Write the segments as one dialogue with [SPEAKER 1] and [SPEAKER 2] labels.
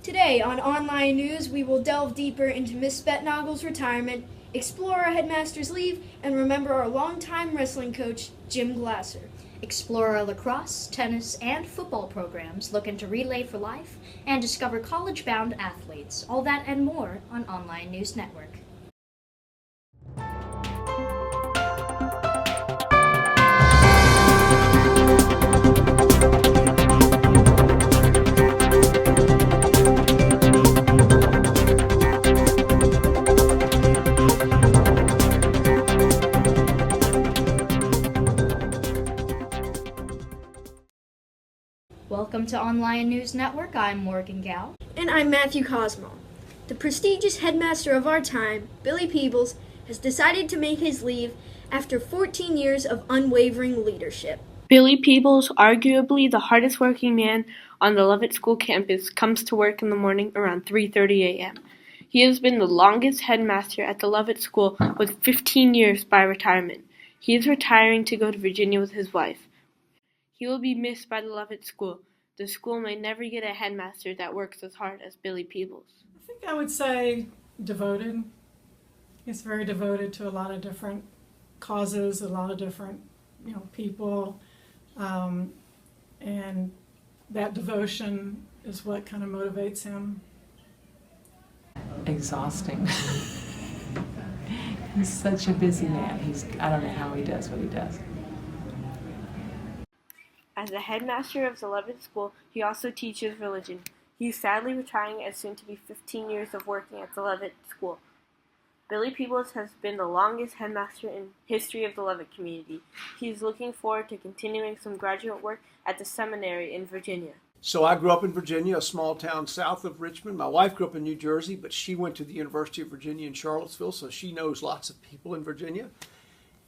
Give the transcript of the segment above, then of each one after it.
[SPEAKER 1] Today on OnLion News, we will delve deeper into Miss Bettnagel's retirement, explore our headmaster's leave, and remember our longtime wrestling coach, Jim Glasser.
[SPEAKER 2] Explore our lacrosse, tennis, and football programs, look into Relay for Life, and discover college-bound athletes. All that and more on OnLion News Network. Welcome to OnLion News Network. I'm Morgan Gow.
[SPEAKER 1] And I'm Matthew Cosmo. The prestigious headmaster of our time, Billy Peebles, has decided to make his leave after 14 years of unwavering leadership.
[SPEAKER 3] Billy Peebles, arguably the hardest working man on the Lovett School campus, comes to work in the morning around 3:30 a.m. He has been the longest headmaster at the Lovett School with 15 years by retirement. He is retiring to go to Virginia with his wife. He will be missed by the Lovett School. The school may never get a headmaster that works as hard as Billy Peebles.
[SPEAKER 4] I think I would say devoted. He's very devoted to a lot of different causes, a lot of different, people, and that devotion is what kind of motivates him.
[SPEAKER 5] Exhausting. He's such a busy man. I don't know how he does what he does.
[SPEAKER 3] As the headmaster of the Lovett School, he also teaches religion. He is sadly retiring as soon to be 15 years of working at the Lovett School. Billy Peebles has been the longest headmaster in history of the Lovett community. He is looking forward to continuing some graduate work at the seminary in Virginia.
[SPEAKER 6] So I grew up in Virginia, a small town south of Richmond. My wife grew up in New Jersey, but she went to the University of Virginia in Charlottesville, so she knows lots of people in Virginia.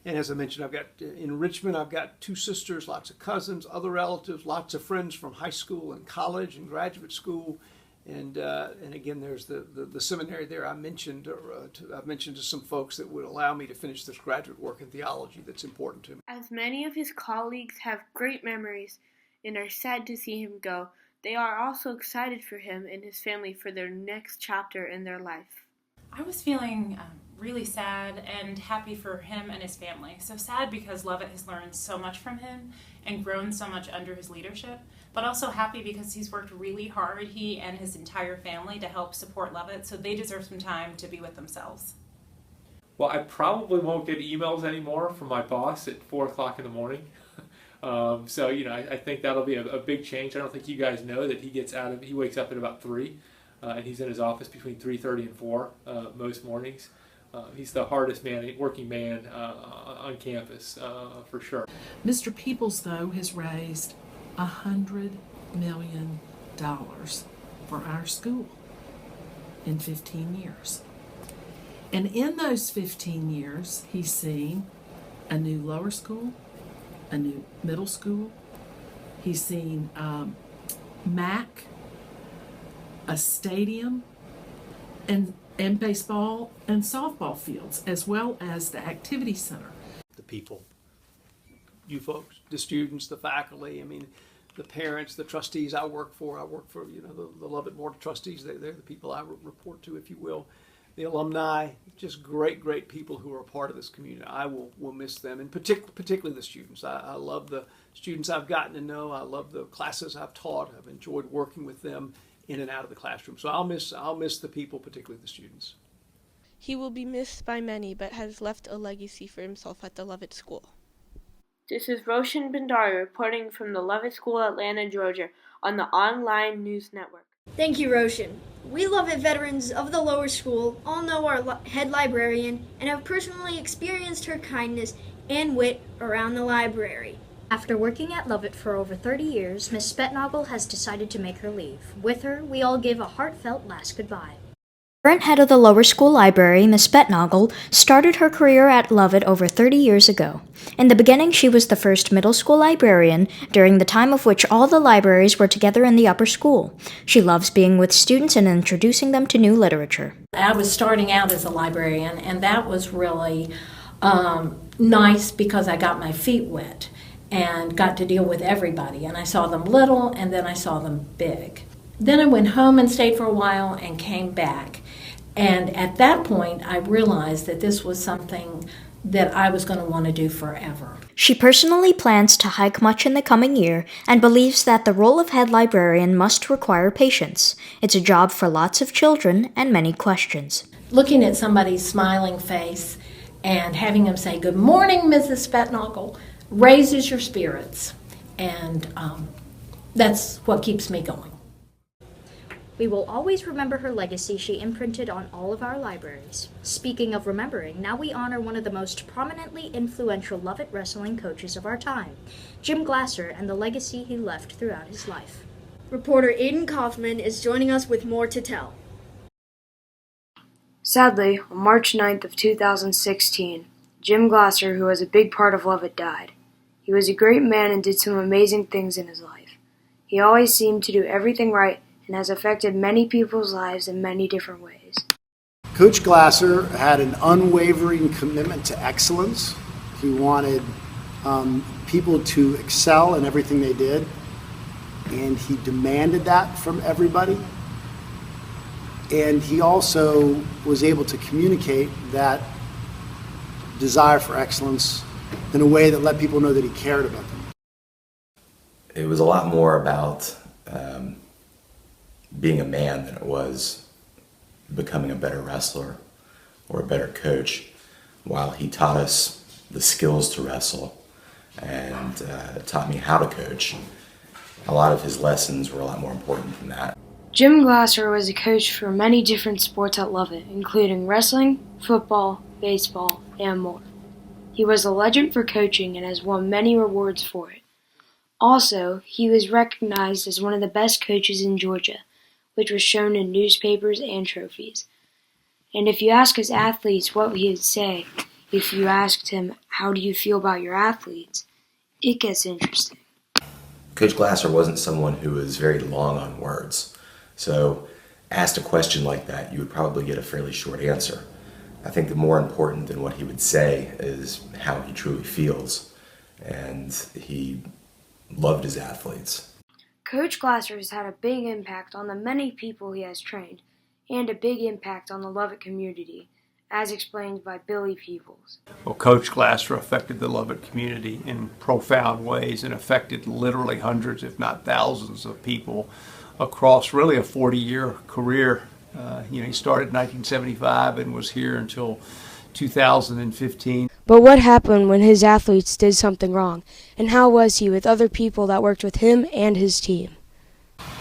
[SPEAKER 6] And as I mentioned, in Richmond, I've got two sisters, lots of cousins, other relatives, lots of friends from high school and college and graduate school. And again, there's the seminary there I've mentioned to some folks that would allow me to finish this graduate work in theology that's important to me.
[SPEAKER 3] As many of his colleagues have great memories and are sad to see him go, they are also excited for him and his family for their next chapter in their life.
[SPEAKER 7] I was feeling really sad and happy for him and his family. So sad because Lovett has learned so much from him and grown so much under his leadership, but also happy because he's worked really hard, he and his entire family, to help support Lovett, so they deserve some time to be with themselves.
[SPEAKER 8] Well, I probably won't get emails anymore from my boss at 4 o'clock in the morning. I think that'll be a big change. I don't think you guys know that he wakes up at about 3. And he's in his office between 3:30 and 4 most mornings. He's the hardest working man on campus, for sure.
[SPEAKER 5] Mr. Peebles, though, has raised $100 million for our school in 15 years. And in those 15 years, he's seen a new lower school, a new middle school. He's seen MAC, a stadium, and baseball and softball fields, as well as the activity center.
[SPEAKER 6] The people, you folks, the students, the faculty, the parents, the trustees I work for, the Lovett Board of Trustees, they're the people I report to, if you will. The alumni, just great people who are a part of this community. I will miss them, and particularly the students. I love the students I've gotten to know. I love the classes I've taught. I've enjoyed working with them in and out of the classroom. So I'll miss the people, particularly the students.
[SPEAKER 9] He will be missed by many, but has left a legacy for himself at the Lovett School.
[SPEAKER 3] This is Roshan Bhandari reporting from the Lovett School, Atlanta, Georgia, on the OnLion News Network.
[SPEAKER 1] Thank you, Roshan. We Lovett veterans of the lower school all know our head librarian and have personally experienced her kindness and wit around the library.
[SPEAKER 2] After working at Lovett for over 30 years, Miss Bettnagel has decided to make her leave. With her, we all give a heartfelt last goodbye. Current head of the lower school library, Miss Bettnagel, started her career at Lovett over 30 years ago. In the beginning, she was the first middle school librarian, during the time of which all the libraries were together in the upper school. She loves being with students and introducing them to new literature.
[SPEAKER 10] I was starting out as a librarian, and that was really nice because I got my feet wet and got to deal with everybody. And I saw them little, and then I saw them big. Then I went home and stayed for a while and came back. And at that point, I realized that this was something that I was going to want to do forever.
[SPEAKER 2] She personally plans to hike much in the coming year and believes that the role of head librarian must require patience. It's a job for lots of children and many questions.
[SPEAKER 10] Looking at somebody's smiling face and having them say, "Good morning, Mrs. Spetnagel," raises your spirits. And that's what keeps me going.
[SPEAKER 2] We will always remember her legacy she imprinted on all of our libraries. Speaking of remembering, now we honor one of the most prominently influential Lovett wrestling coaches of our time, Jim Glasser, and the legacy he left throughout his life.
[SPEAKER 1] Reporter Aiden Kaufman is joining us with more to tell.
[SPEAKER 11] Sadly, on March 9th of 2016, Jim Glasser, who was a big part of Lovett, died. He was a great man and did some amazing things in his life. He always seemed to do everything right and has affected many people's lives in many different ways.
[SPEAKER 12] Coach Glasser had an unwavering commitment to excellence. He wanted people to excel in everything they did, and he demanded that from everybody. And he also was able to communicate that desire for excellence in a way that let people know that he cared about them.
[SPEAKER 13] It was a lot more about being a man than it was becoming a better wrestler or a better coach. While he taught us the skills to wrestle and taught me how to coach, a lot of his lessons were a lot more important than that.
[SPEAKER 11] Jim Glasser was a coach for many different sports at Lovett, including wrestling, football, baseball, and more. He was a legend for coaching and has won many rewards for it. Also, he was recognized as one of the best coaches in Georgia, which was shown in newspapers and trophies. And if you ask his athletes what he would say, if you asked him, "How do you feel about your athletes?" it gets interesting.
[SPEAKER 13] Coach Glasser wasn't someone who was very long on words. So, asked a question like that, you would probably get a fairly short answer. I think the more important than what he would say is how he truly feels. And he loved his athletes.
[SPEAKER 11] Coach Glasser has had a big impact on the many people he has trained, and a big impact on the Lovett community, as explained by Billy Peebles.
[SPEAKER 6] Well, Coach Glasser affected the Lovett community in profound ways and affected literally hundreds, if not thousands, of people across really a 40-year career. He started in 1975 and was here until 2015.
[SPEAKER 14] But what happened when his athletes did something wrong? And how was he with other people that worked with him and his team?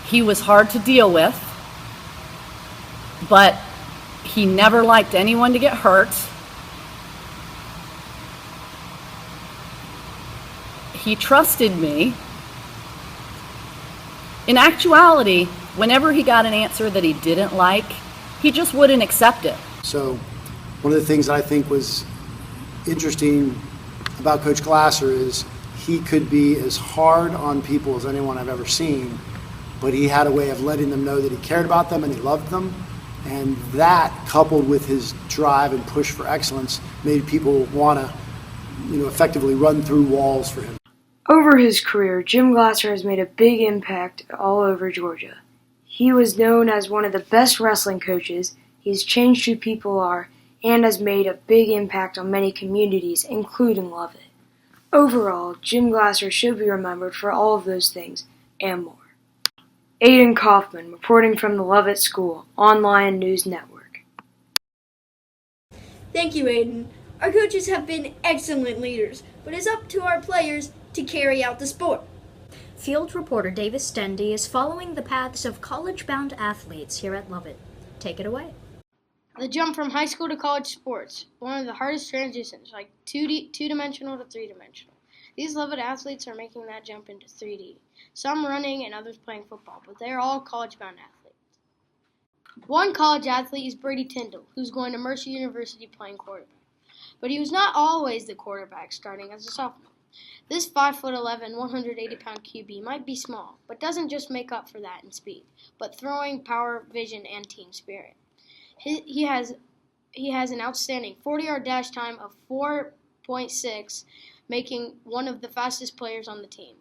[SPEAKER 15] He was hard to deal with, but he never liked anyone to get hurt. He trusted me. In actuality, whenever he got an answer that he didn't like, he just wouldn't accept it.
[SPEAKER 12] So one of the things that I think was interesting about Coach Glasser is he could be as hard on people as anyone I've ever seen, but he had a way of letting them know that he cared about them and he loved them. And that, coupled with his drive and push for excellence, made people want to, effectively run through walls for him.
[SPEAKER 11] Over his career, Jim Glasser has made a big impact all over Georgia. He was known as one of the best wrestling coaches. He's changed who people are and has made a big impact on many communities, including Lovett. Overall, Jim Glasser should be remembered for all of those things and more. Aiden Kaufman, reporting from the Lovett School, OnLion News Network.
[SPEAKER 1] Thank you, Aiden. Our coaches have been excellent leaders, but it's up to our players to carry out the sport.
[SPEAKER 2] Field reporter Davis Stendy is following the paths of college-bound athletes here at Lovett. Take it away.
[SPEAKER 16] The jump from high school to college sports, one of the hardest transitions, like two-dimensional to three-dimensional. These Lovett athletes are making that jump into 3D. Some running and others playing football, but they are all college-bound athletes. One college athlete is Brady Tyndall, who's going to Mercer University playing quarterback. But he was not always the quarterback starting as a sophomore. This 5'11", 180-pound QB might be small, but doesn't just make up for that in speed, but throwing, power, vision, and team spirit. He has an outstanding 40-yard dash time of 4.6, making one of the fastest players on the team.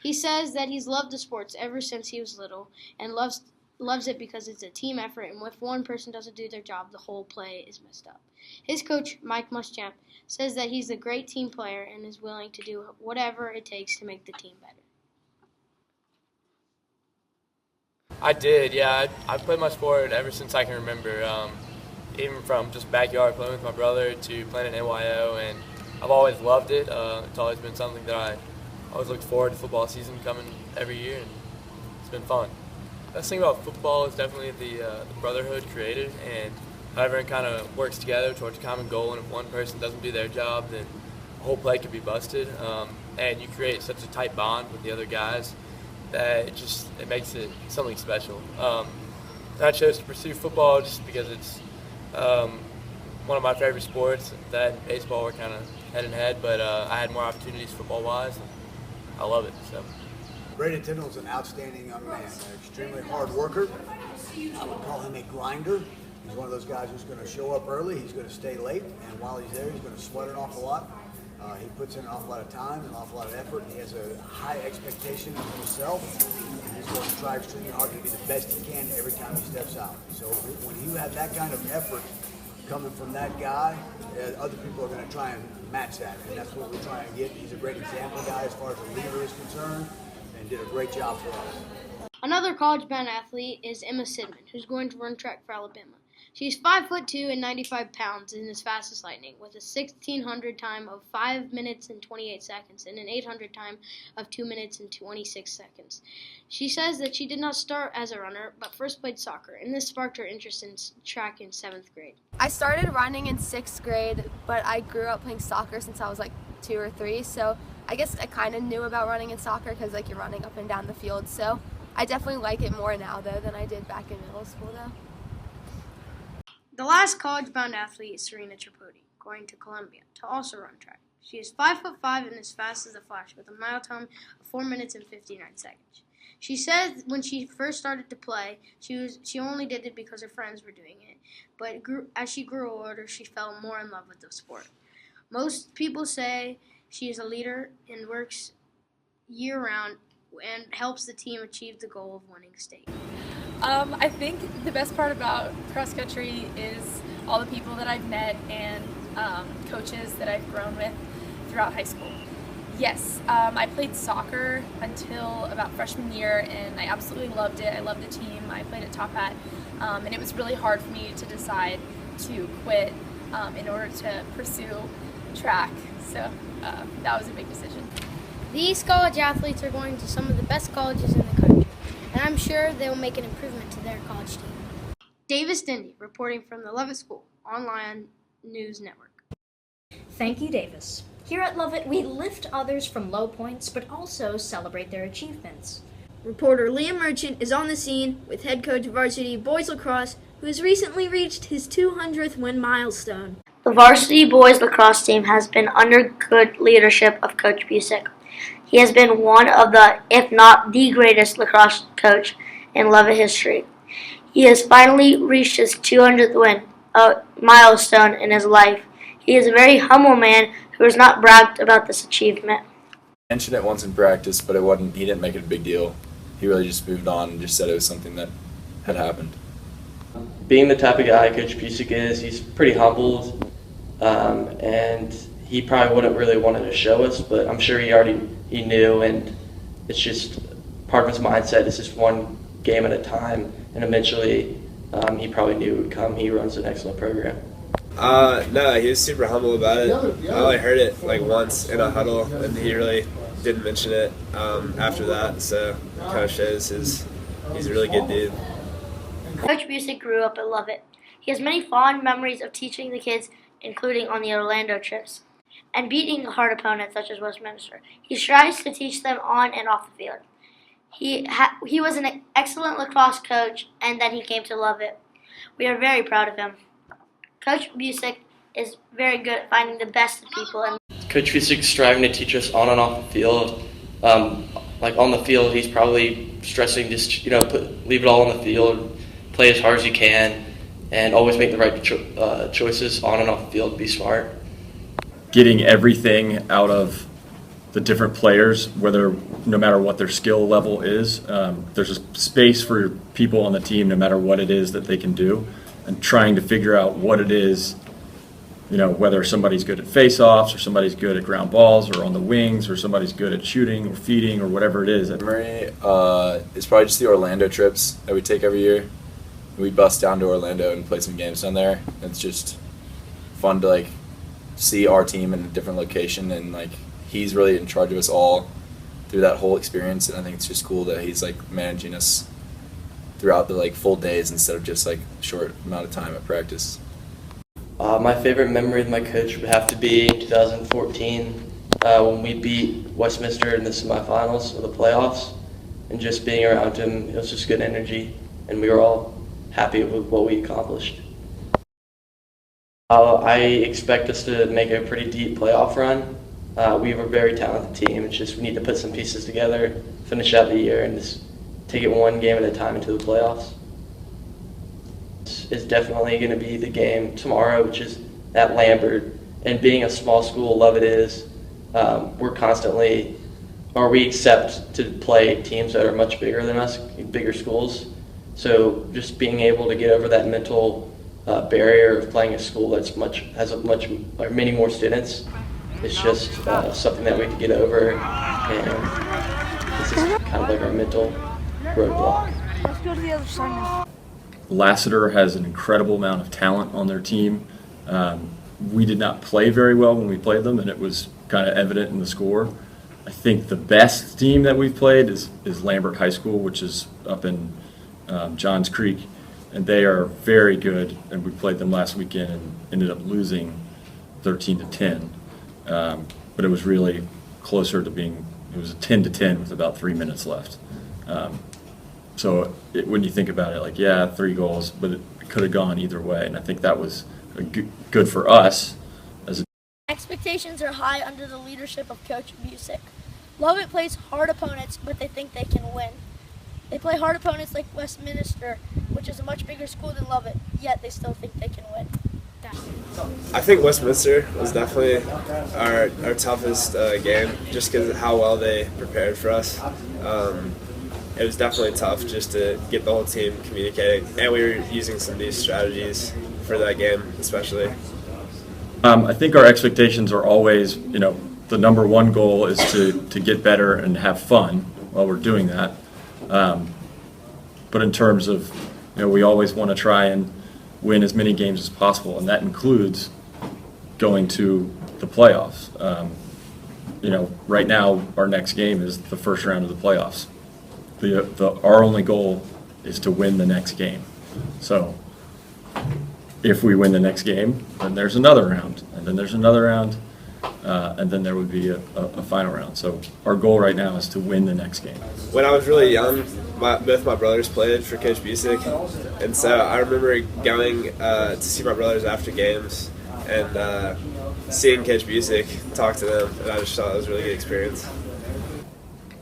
[SPEAKER 16] He says that he's loved the sports ever since he was little and loves loves it because it's a team effort, and if one person doesn't do their job, the whole play is messed up. His coach, Mike Muschamp, says that he's a great team player and is willing to do whatever it takes to make the team better.
[SPEAKER 17] I did, yeah. I've played my sport ever since I can remember, even from just backyard playing with my brother to playing at NYO, and I've always loved it. It's always been something that I always looked forward to football season coming every year, and it's been fun. The best thing about football is definitely the brotherhood created, and how everyone kind of works together towards a common goal, and if one person doesn't do their job, then the whole play could be busted, and you create such a tight bond with the other guys that it makes it something special. I chose to pursue football just because it's one of my favorite sports. That and baseball were kind of head in head, but I had more opportunities football-wise, and I love it. So.
[SPEAKER 18] Braden Tindall is an outstanding young man, an extremely hard worker. I would call him a grinder. He's one of those guys who's going to show up early, he's going to stay late, and while he's there, he's going to sweat an awful lot. He puts in an awful lot of time, an awful lot of effort. He has a high expectation of himself, and he's going to try extremely hard to be the best he can every time he steps out. So when you have that kind of effort coming from that guy, other people are going to try and match that, and that's what we're trying to get. He's a great example guy as far as a leader is concerned, and did a great job for us.
[SPEAKER 16] Another college-bound athlete is Emma Sidman, who's going to run track for Alabama. She's 5'2" and 95 pounds and is fast as lightning, with a 1600 time of 5 minutes and 28 seconds and an 800 time of 2 minutes and 26 seconds. She says that she did not start as a runner, but first played soccer, and this sparked her interest in track in 7th grade.
[SPEAKER 19] I started running in 6th grade, but I grew up playing soccer since I was like 2 or 3, so I guess I kind of knew about running in soccer because like you're running up and down the field, so I definitely like it more now though than I did back in middle school though.
[SPEAKER 16] The last college-bound athlete is Serena Tripodi, going to Columbia to also run track. She is 5'5" and as fast as a flash with a mile time of 4 minutes and 59 seconds. She said when she first started to play, she only did it because her friends were doing it, but as she grew older, she fell more in love with the sport. Most people say she is a leader and works year-round and helps the team achieve the goal of winning state.
[SPEAKER 20] I think the best part about cross country is all the people that I've met and coaches that I've grown with throughout high school. Yes, I played soccer until about freshman year and I absolutely loved it. I loved the team. I played at Top Hat and it was really hard for me to decide to quit in order to pursue track. So that was a big decision.
[SPEAKER 16] These college athletes are going to some of the best colleges in the country, and I'm sure they will make an improvement to their college team. Davis Dindy, reporting from the Lovett School, OnLion News Network.
[SPEAKER 2] Thank you, Davis. Here at Lovett, we lift others from low points, but also celebrate their achievements.
[SPEAKER 1] Reporter Liam Merchant is on the scene with head coach of varsity boys lacrosse, who has recently reached his 200th win milestone.
[SPEAKER 21] The varsity boys lacrosse team has been under good leadership of Coach Busick. He has been one of the, if not the greatest lacrosse coach in Lovett history. He has finally reached his 200th win, a milestone in his life. He is a very humble man who has not bragged about this achievement.
[SPEAKER 22] I mentioned it once in practice, but he didn't make it a big deal. He really just moved on and just said it was something that had happened.
[SPEAKER 23] Being the type of guy Coach Busick is, he's pretty humbled, and he probably wouldn't really wanted to show us, but I'm sure he knew, and it's just part of his mindset. It's just one game at a time, and eventually he probably knew it would come. He runs an excellent program.
[SPEAKER 24] No, he was super humble about it. I only heard it like once in a huddle, and he really didn't mention it after that, so it kind of shows he's a really good dude.
[SPEAKER 21] Coach Busick grew up at Lovett. He has many fond memories of teaching the kids, including on the Orlando trips, and beating hard opponents such as Westminster. He strives to teach them on and off the field. He was an excellent lacrosse coach, and then he came to Lovett. We are very proud of him. Coach Busick is very good at finding the best of people.
[SPEAKER 23] Coach Busick is striving to teach us on and off the field. Like on the field, he's probably stressing just leave it all on the field, play as hard as you can, and always make the right choices on and off the field. Be smart.
[SPEAKER 22] Getting everything out of the different players, whether
[SPEAKER 4] no matter what their skill level is. There's a space for people on the team, no matter what it is that they can do, and trying to figure out what it is, whether somebody's good at face-offs or somebody's good at ground balls or on the wings or somebody's good at shooting or feeding or whatever it is.
[SPEAKER 22] Memory is probably just the Orlando trips that we take every year. We bust down to Orlando and play some games down there. It's just fun to see our team in a different location, and he's really in charge of us all through that whole experience. And I think it's just cool that he's managing us throughout the full days instead of just short amount of time at practice.
[SPEAKER 23] My favorite memory with my coach would have to be 2014 when we beat Westminster in the semifinals of the playoffs, and just being around him, it was just good energy, and we were all happy with what we accomplished. I expect us to make a pretty deep playoff run. We have a very talented team. It's just we need to put some pieces together, finish out the year, and just take it one game at a time into the playoffs. Is definitely going to be the game tomorrow, which is at Lambert. And being a small school, Lovett is, we accept to play teams that are much bigger than us, bigger schools. So just being able to get over that mental barrier of playing a school that's many more students, it's just something that we have to get over, and this is kind of our mental roadblock.
[SPEAKER 20] Let's go to the other side now.
[SPEAKER 4] Lassiter has an incredible amount of talent on their team. We did not play very well when we played them, and it was kind of evident in the score. I think the best team that we've played is Lambert High School, which is up in Johns Creek, and they are very good, and we played them last weekend and ended up losing 13-10. But it was really closer to it was a 10-10 with about 3 minutes left. So when you think about it, 3 goals, but it could have gone either way, and I think that was good for us.
[SPEAKER 5] Expectations are high under the leadership of Coach Busick. Lovett plays hard opponents, but they think they can win. They play hard opponents like Westminster, which is a much bigger school than Lovett, yet they still think they can win.
[SPEAKER 24] I think Westminster was definitely our toughest game, just because of how well they prepared for us. It was definitely tough just to get the whole team communicating, and we were using some of these strategies for that game especially.
[SPEAKER 4] I think our expectations are always, the number one goal is to get better and have fun while we're doing that. But in terms of, we always want to try and win as many games as possible, and that includes going to the playoffs. Right now our next game is the first round of the playoffs. Our only goal is to win the next game. So if we win the next game, then there's another round, and then there's another round, and then there would be a final round. So our goal right now is to win the next game.
[SPEAKER 24] When I was really young, both my brothers played for Coach Busick, and so I remember going to see my brothers after games and seeing Coach Busick, talk to them, and I just thought it was a really good experience.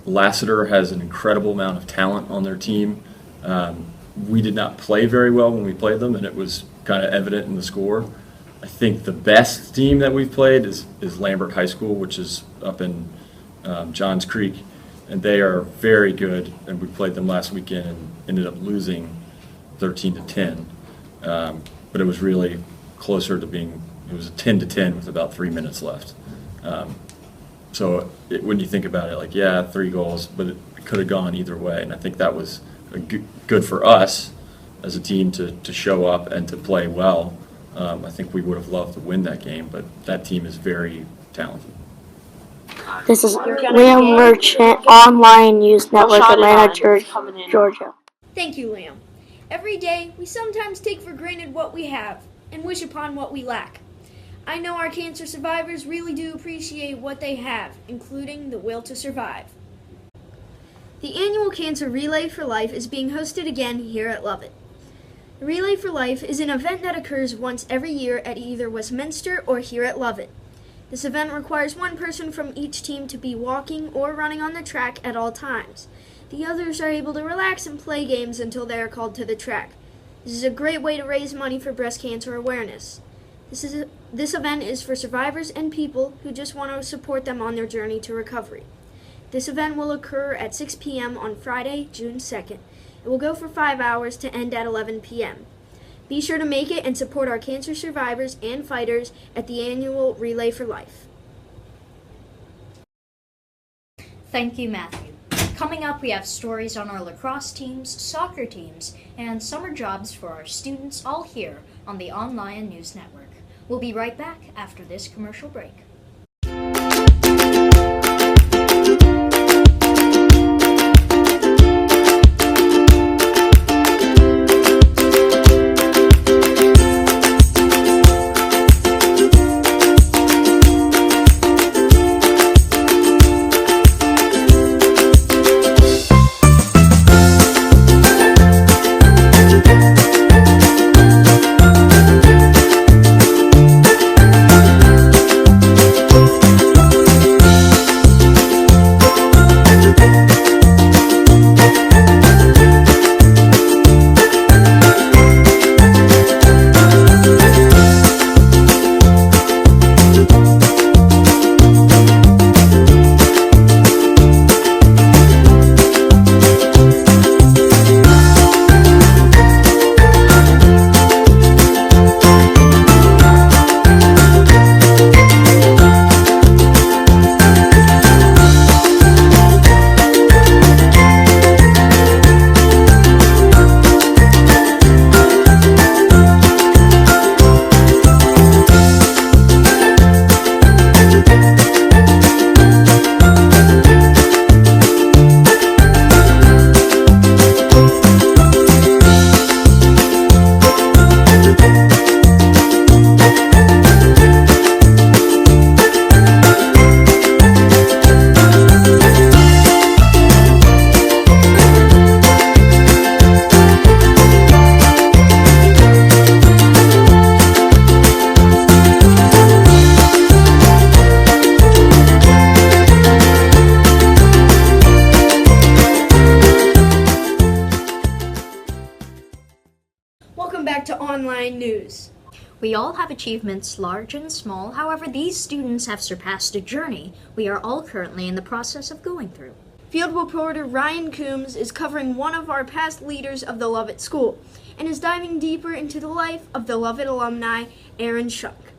[SPEAKER 4] Lassiter has an incredible amount of talent on their team. We did not play very well when we played them, and it was kind of evident in the score. I think the best team that we've played is Lambert High School, which is up in Johns Creek, and they are very good, and we played them last weekend and ended up losing 13-10. But it was really closer to it was a 10-10 with about 3 minutes left. So when you think about it, 3 goals, but it could have gone either way, and I think that was good for us as a team to show up and to play well. I think we would have loved to win that game, but that team is very talented.
[SPEAKER 21] This is Liam Merchant, OnLion News Network, Atlanta, Georgia.
[SPEAKER 1] Thank you, Liam. Every day, we sometimes take for granted what we have and wish upon what we lack. I know our cancer survivors really do appreciate what they have, including the will to survive. The annual Cancer Relay for Life is being hosted again here at Lovett. The Relay for Life is an event that occurs once every year at either Westminster or here at Lovett. This event requires one person from each team to be walking or running on the track at all times. The others are able to relax and play games until they are called to the track. This is a great way to raise money for breast cancer awareness. This event is for survivors and people who just want to support them on their journey to recovery. This event will occur at 6 p.m. on Friday, June 2nd. It will go for 5 hours to end at 11 p.m. Be sure to make it and support our cancer survivors and fighters at the annual Relay for Life.
[SPEAKER 2] Thank you, Matthew. Coming up, we have stories on our lacrosse teams, soccer teams, and summer jobs for our students, all here on the OnLion News Network. We'll be right back after this commercial break.
[SPEAKER 1] Welcome back to OnLion News.
[SPEAKER 2] We all have achievements, large and small. However, these students have surpassed a journey we are all currently in the process of going through.
[SPEAKER 1] Field reporter Ryan Coombs is covering one of our past leaders of the Lovett School and is diving deeper into the life of the Lovett alumni, Aaron Shunk.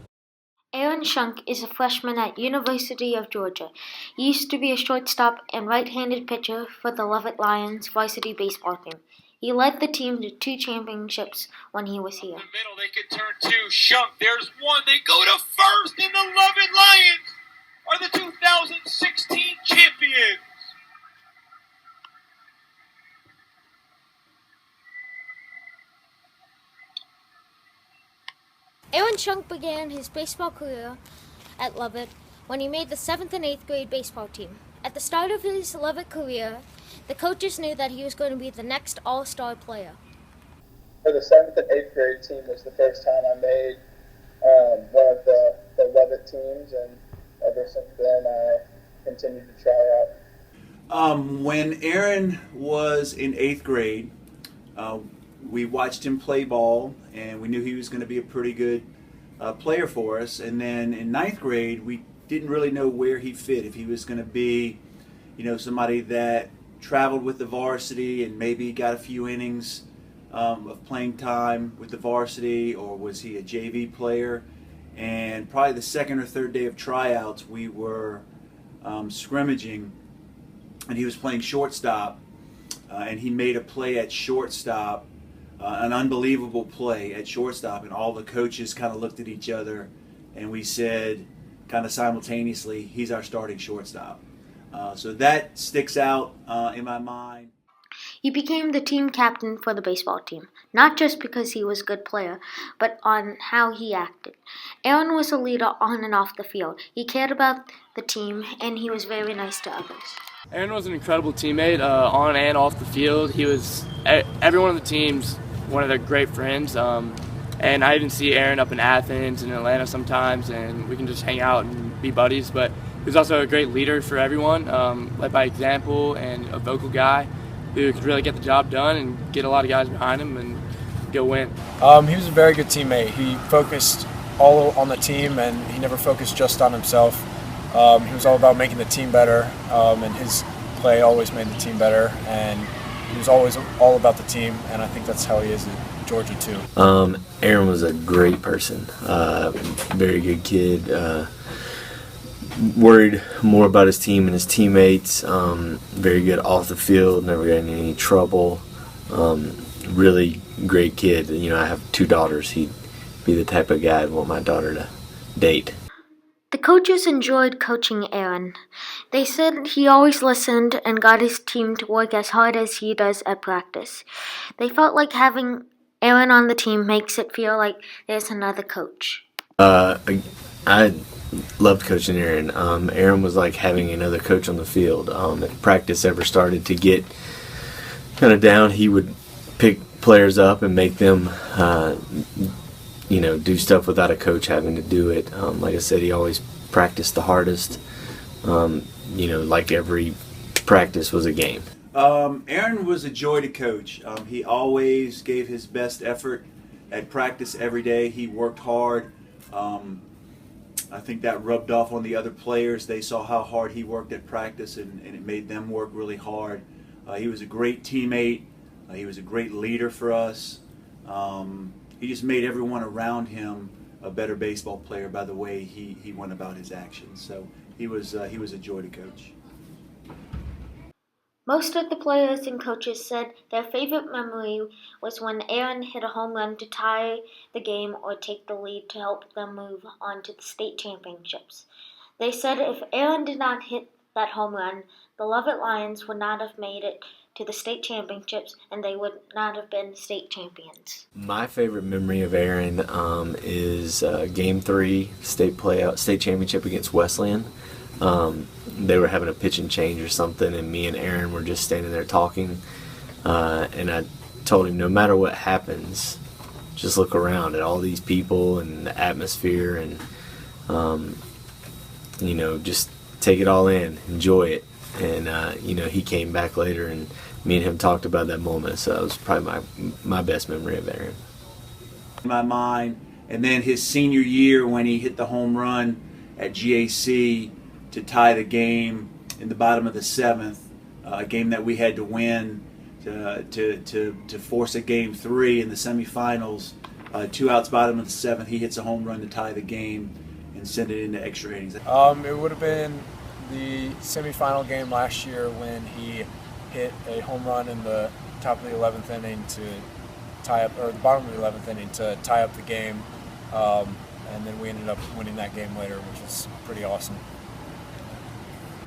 [SPEAKER 21] Aaron Shunk is a freshman at University of Georgia. He used to be a shortstop and right-handed pitcher for the Lovett Lions varsity baseball team. He led the team to 2 championships when he was here.
[SPEAKER 3] In the middle, they could turn 2. Shunk, there's 1. They go to first, and the Lovett Lions are the 2016 champions.
[SPEAKER 7] Aaron Shunk began his baseball career at Lovett when he made the 7th and 8th grade baseball team. At the start of his Lovett career, the coaches knew that he was going to be the next all-star player.
[SPEAKER 8] For the 7th and 8th grade team was the first time I made one of the Lovett teams, and ever since then I continued to try out.
[SPEAKER 9] When Aaron was in 8th grade, we watched him play ball, and we knew he was going to be a pretty good player for us. And then in 9th grade, we didn't really know where he fit, if he was going to be, somebody that traveled with the varsity and maybe got a few innings of playing time with the varsity, or was he a JV player? And probably the 2nd or 3rd day of tryouts, we were scrimmaging, and he was playing shortstop, and he made a play at shortstop, an unbelievable play at shortstop, and all the coaches kind of looked at each other, and we said kind of simultaneously, he's our starting shortstop. So that sticks out in my mind.
[SPEAKER 21] He became the team captain for the baseball team, not just because he was a good player, but on how he acted. Aaron was a leader on and off the field. He cared about the team, and he was very nice to others.
[SPEAKER 17] Aaron was an incredible teammate on and off the field. He was, every one of the teams, one of their great friends. And I even see Aaron up in Athens and Atlanta sometimes, and we can just hang out and be buddies. But he was also a great leader for everyone, led by example, and a vocal guy who could really get the job done and get a lot of guys behind him and go win.
[SPEAKER 25] He was a very good teammate. He focused all on the team, and he never focused just on himself.
[SPEAKER 6] He was all about making the team better, and his play always made the team better, and he was always all about the team, and I think that's how he is at Georgia too.
[SPEAKER 10] Aaron was a great person, very good kid, worried more about his team and his teammates, very good off the field, never got in any trouble, really great kid. You know, I have 2 daughters. He'd be the type of guy I'd want my daughter to date.
[SPEAKER 7] The coaches enjoyed coaching Aaron. They said he always listened and got his team to work as hard as he does at practice. They felt like having Aaron on the team makes it feel like there's another coach.
[SPEAKER 10] I loved coaching Aaron. Aaron was like having another coach on the field. If practice ever started to get kind of down, he would pick players up and make them do stuff without a coach having to do it. Like I said, he always practiced the hardest. Like every practice was a game.
[SPEAKER 9] Aaron was a joy to coach. He always gave his best effort at practice every day. He worked hard. I think that rubbed off on the other players. They saw how hard he worked at practice, and it made them work really hard. He was a great teammate. He was a great leader for us. He just made everyone around him a better baseball player by the way he went about his actions. So he was a joy to coach.
[SPEAKER 7] Most of the players and coaches said their favorite memory was when Aaron hit a home run to tie the game or take the lead to help them move on to the state championships. They said if Aaron did not hit that home run, the Lovett Lions would not have made it to the state championships, and they would not have been state champions.
[SPEAKER 10] My favorite memory of Aaron is Game 3 state championship against Wesleyan. They were having a pitch and change or something, and me and Aaron were just standing there talking, and I told him, no matter what happens, just look around at all these people and the atmosphere, and just take it all in, enjoy it. And he came back later, and me and him talked about that moment, so that was probably my best memory of Aaron.
[SPEAKER 9] In my mind, and then his senior year when he hit the home run at GAC to tie the game in the bottom of the 7th, a game that we had to win to force a Game 3 in the semifinals. 2 outs, bottom of the 7th, he hits a home run to tie the game and send it into extra innings.
[SPEAKER 6] It would have been the semifinal game last year when he hit a home run in the top of the 11th inning to tie up, or the bottom of the 11th inning to tie up the game, and then we ended up winning that game later, which was pretty awesome.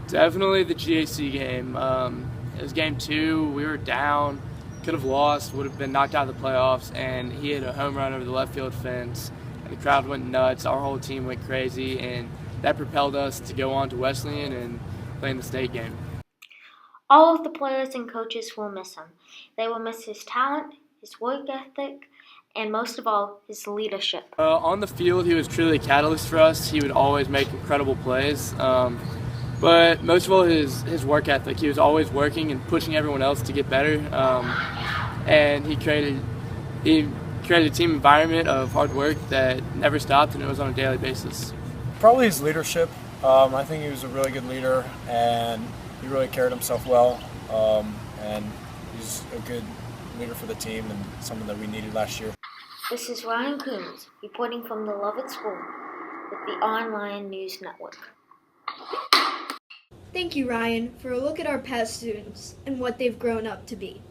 [SPEAKER 17] Definitely the GAC game. It was Game 2. We were down, could have lost, would have been knocked out of the playoffs, and he hit a home run over the left field fence, and the crowd went nuts. Our whole team went crazy, and that propelled us to go on to Wesleyan and play in the state game.
[SPEAKER 7] All of the players and coaches will miss him. They will miss his talent, his work ethic, and most of all, his leadership.
[SPEAKER 17] On the field, he was truly a catalyst for us. He would always make incredible plays. But most of all, his work ethic. He was always working and pushing everyone else to get better. And he created a team environment of hard work that never stopped, and it was on a daily basis.
[SPEAKER 6] Probably his leadership. I think he was a really good leader, and he really carried himself well. And he's a good leader for the team and someone that we needed last year.
[SPEAKER 7] This is Ryan Coombs reporting from the Lovett School with the OnLion News Network.
[SPEAKER 1] Thank you, Ryan, for a look at our past students and what they've grown up to be.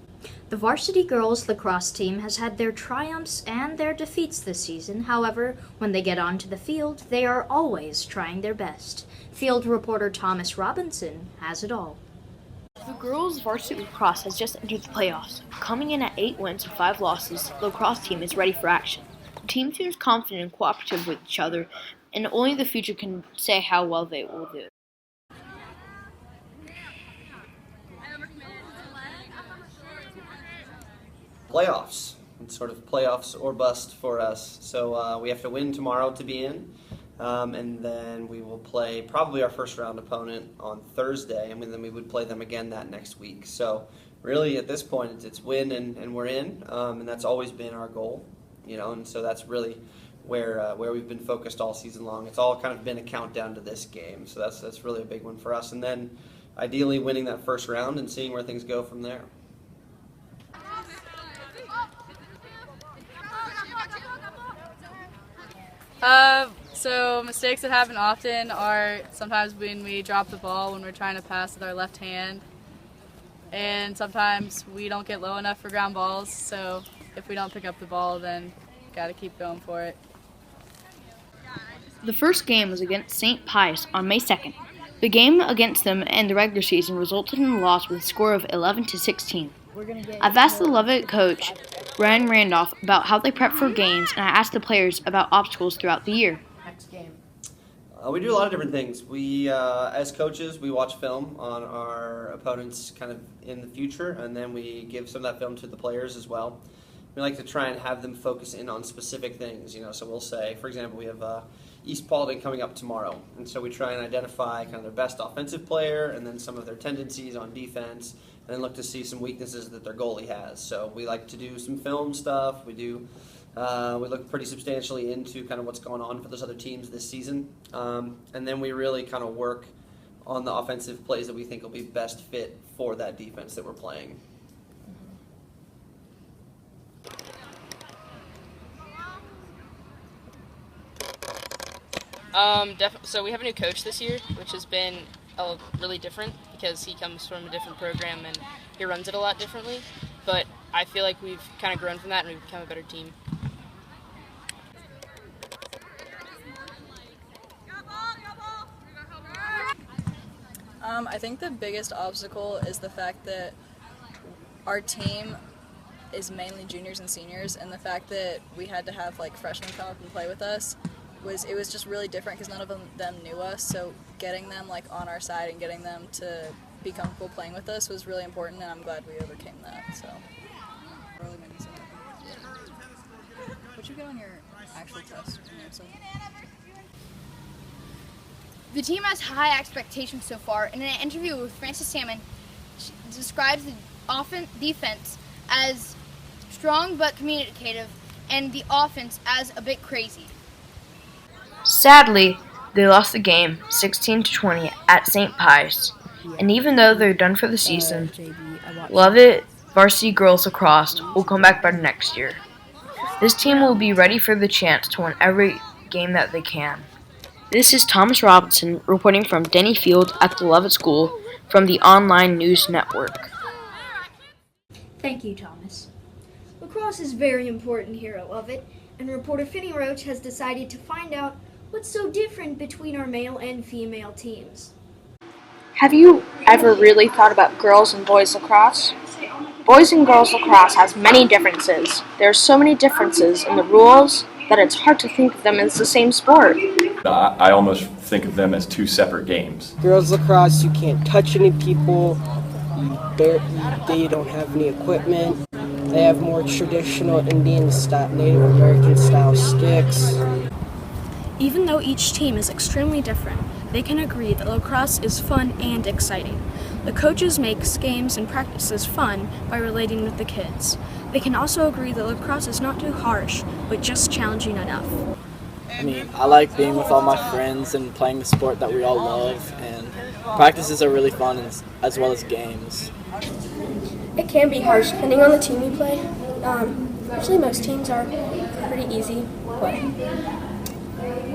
[SPEAKER 2] The varsity girls lacrosse team has had their triumphs and their defeats this season. However, when they get onto the field, they are always trying their best. Field reporter Thomas Robinson has it all.
[SPEAKER 13] The girls' varsity lacrosse has just entered the playoffs. Coming in at 8 wins and 5 losses, the lacrosse team is ready for action. The team seems confident and cooperative with each other, and only the future can say how well they will do.
[SPEAKER 14] Playoffs. It's sort of playoffs or bust for us. So we have to win tomorrow to be in, and then we will play probably our first round opponent on Thursday, and then we would play them again that next week. So really at this point it's win and we're in, and that's always been our goal, and so that's really where we've been focused all season long. It's all kind of been a countdown to this game, so that's really a big one for us. And then ideally winning that first round and seeing where things go from there.
[SPEAKER 11] So mistakes that happen often are sometimes when we drop the ball when we're trying to pass with our left hand, and sometimes we don't get low enough for ground balls, so if we don't pick up the ball, then got to keep going for it.
[SPEAKER 13] The first game was against St. Pius on May 2nd. The game against them in the regular season resulted in a loss with a score of 11-16. I've asked the Lovett coach, Brian Randolph, about how they prep for games, and I asked the players about obstacles throughout the year.
[SPEAKER 14] We do a lot of different things. We, as coaches, we watch film on our opponents kind of in the future, and then we give some of that film to the players as well. We like to try and have them focus in on specific things, so we'll say, for example, we have East Paulding coming up tomorrow, and so we try and identify kind of their best offensive player and then some of their tendencies on defense, and then look to see some weaknesses that their goalie has. So we like to do some film stuff. We look pretty substantially into kind of what's going on for those other teams this season, and then we really kind of work on the offensive plays that we think will be best fit for that defense that we're playing.
[SPEAKER 12] So we have a new coach this year, which has been really different because he comes from a different program and he runs it a lot differently. But I feel like we've kind of grown from that and we've become a better team.
[SPEAKER 11] I think the biggest obstacle is the fact that our team is mainly juniors and seniors, and the fact that we had to have freshmen come up and play with us was just really different because none of them knew us. So getting them on our side and getting them to be comfortable playing with us was really important, and I'm glad we overcame that. So what'd you get on your actual test?
[SPEAKER 15] The team has high expectations so far. In an interview with Frances Salmon, she describes the defense as strong but communicative, and the offense as a bit crazy.
[SPEAKER 13] Sadly, they lost the game 16-20 at St. Pius, and even though they're done for the season, Lovett varsity girls lacrosse will come back better next year. This team will be ready for the chance to win every game that they can. This is Thomas Robinson reporting from Denny Field at the Lovett School from the OnLion News Network.
[SPEAKER 1] Thank you, Thomas. Lacrosse is very important here at Lovett, and reporter Finney Roach has decided to find out what's so different between our male and female teams.
[SPEAKER 18] Have you ever really thought about girls and boys lacrosse? Boys and girls lacrosse has many differences. There are so many differences in the rules that it's hard to think of them as the same sport.
[SPEAKER 4] I almost think of them as two separate games.
[SPEAKER 25] Girls lacrosse, you can't touch any people, they don't have any equipment, they have more traditional Indian style, Native American style sticks.
[SPEAKER 26] Even though each team is extremely different, they can agree that lacrosse is fun and exciting. The coaches make games and practices fun by relating with the kids. They can also agree that lacrosse is not too harsh, but just challenging enough.
[SPEAKER 25] I like being with all my friends and playing the sport that we all love, and practices are really fun as well as games.
[SPEAKER 27] It can be harsh depending on the team you play. Usually most teams are pretty easy, but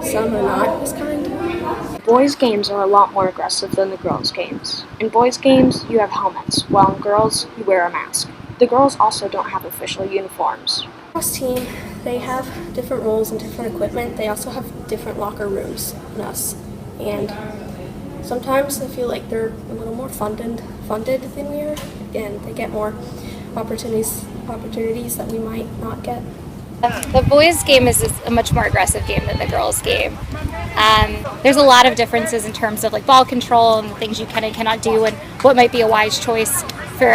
[SPEAKER 27] some are not as kind.
[SPEAKER 18] Boys' games are a lot more aggressive than the girls' games. In boys' games, you have helmets, while in girls, you wear a mask. The girls also don't have official uniforms.
[SPEAKER 27] Lacrosse team, they have different roles and different equipment. They also have different locker rooms than us. And sometimes I feel like they're a little more funded than we are, and they get more opportunities that we might not get.
[SPEAKER 28] The boys' game is a much more aggressive game than the girls' game. There's a lot of differences in terms of ball control and the things you can and cannot do, and what might be a wise choice for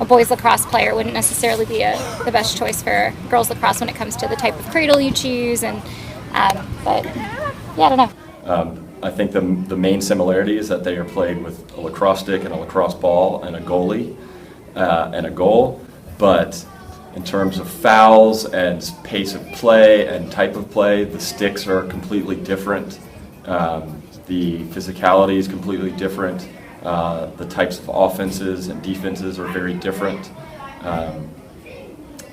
[SPEAKER 28] a boys lacrosse player wouldn't necessarily be the best choice for girls lacrosse when it comes to the type of cradle you choose. But yeah, I don't know.
[SPEAKER 4] I think the main similarity is that they are played with a lacrosse stick and a lacrosse ball and a goalie and a goal, but In terms of fouls and pace of play and type of play, the sticks are completely different. The physicality is completely different. The types of offenses and defenses are very different.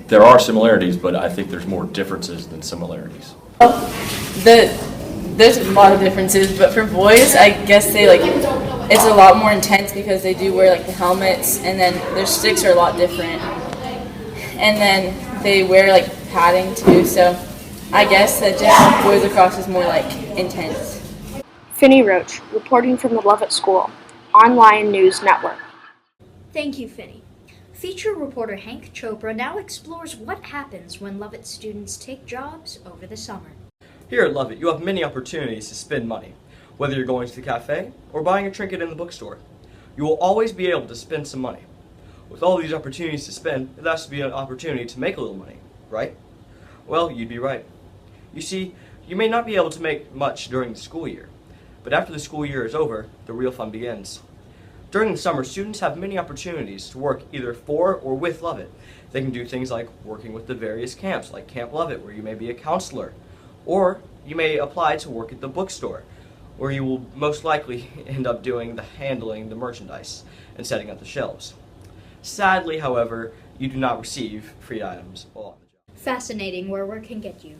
[SPEAKER 4] There are similarities, but I think there's more differences than similarities.
[SPEAKER 3] There's a lot of differences, but for boys, I guess it's a lot more intense because they do wear the helmets, and then their sticks are a lot different. And then they wear padding too, so I guess that just boys lacrosse is more intense.
[SPEAKER 18] Finney Roach, reporting from the Lovett School, OnLion News Network.
[SPEAKER 1] Thank you, Finney.
[SPEAKER 2] Feature reporter Hank Chopra now explores what happens when Lovett students take jobs over the summer.
[SPEAKER 5] Here at Lovett, you have many opportunities to spend money, whether you're going to the cafe or buying a trinket in the bookstore. You will always be able to spend some money. With all these opportunities to spend, it has to be an opportunity to make a little money, right? Well, you'd be right. You see, you may not be able to make much during the school year, but after the school year is over, the real fun begins. During the summer, students have many opportunities to work either for or with Lovett. They can do things like working with the various camps, like Camp Lovett, where you may be a counselor, or you may apply to work at the bookstore, where you will most likely end up doing handling the merchandise and setting up the shelves. Sadly, however, you do not receive free items while on the job.
[SPEAKER 2] Fascinating where work can get you.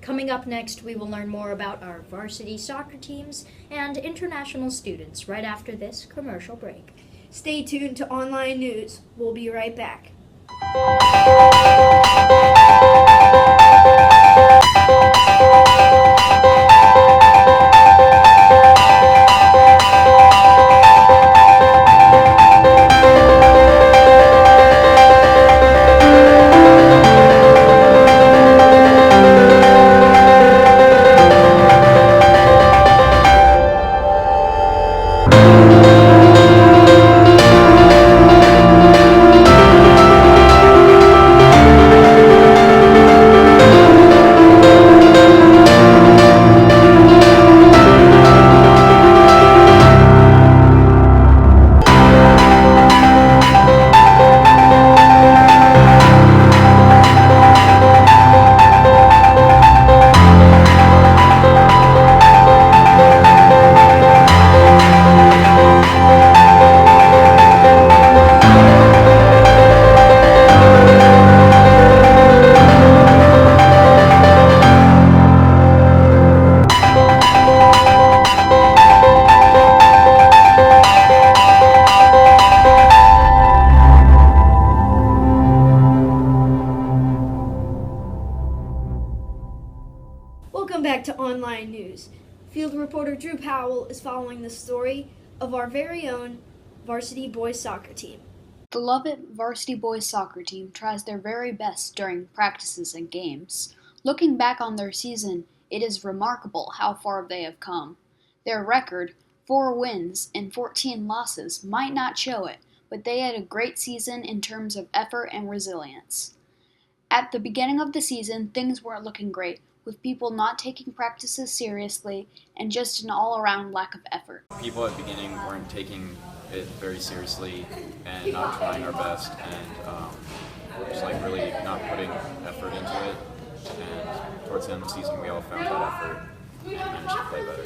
[SPEAKER 2] Coming up next, we will learn more about our varsity soccer teams and international students right after this commercial break.
[SPEAKER 1] Stay tuned to OnLion News. We'll be right back. Welcome back to OnLion News. Field reporter Drew Powell is following the story of our very own varsity boys soccer team.
[SPEAKER 16] The Lovett varsity boys soccer team tries their very best during practices and games. Looking back on their season, it is remarkable how far they have come. Their record, 4 wins and 14 losses, might not show it, but they had a great season in terms of effort and resilience. At the beginning of the season, things weren't looking great, with people not taking practices seriously and just an all-around lack of effort.
[SPEAKER 19] People at the beginning weren't taking it very seriously and not trying our best and just really not putting effort into it. And towards the end of the season, we all found that effort and managed to play better.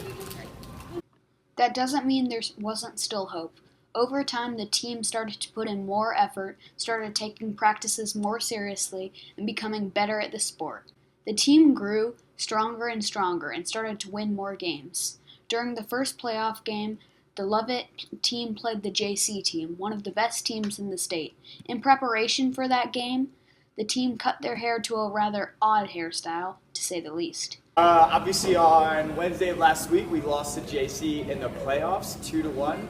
[SPEAKER 16] That doesn't mean there wasn't still hope. Over time, the team started to put in more effort, started taking practices more seriously, and becoming better at the sport. The team grew stronger and stronger and started to win more games. During the first playoff game, the Lovett team played the JC team, one of the best teams in the state. In preparation for that game, the team cut their hair to a rather odd hairstyle, to say the least.
[SPEAKER 20] Obviously on Wednesday of last week, we lost to JC in the playoffs, 2-1.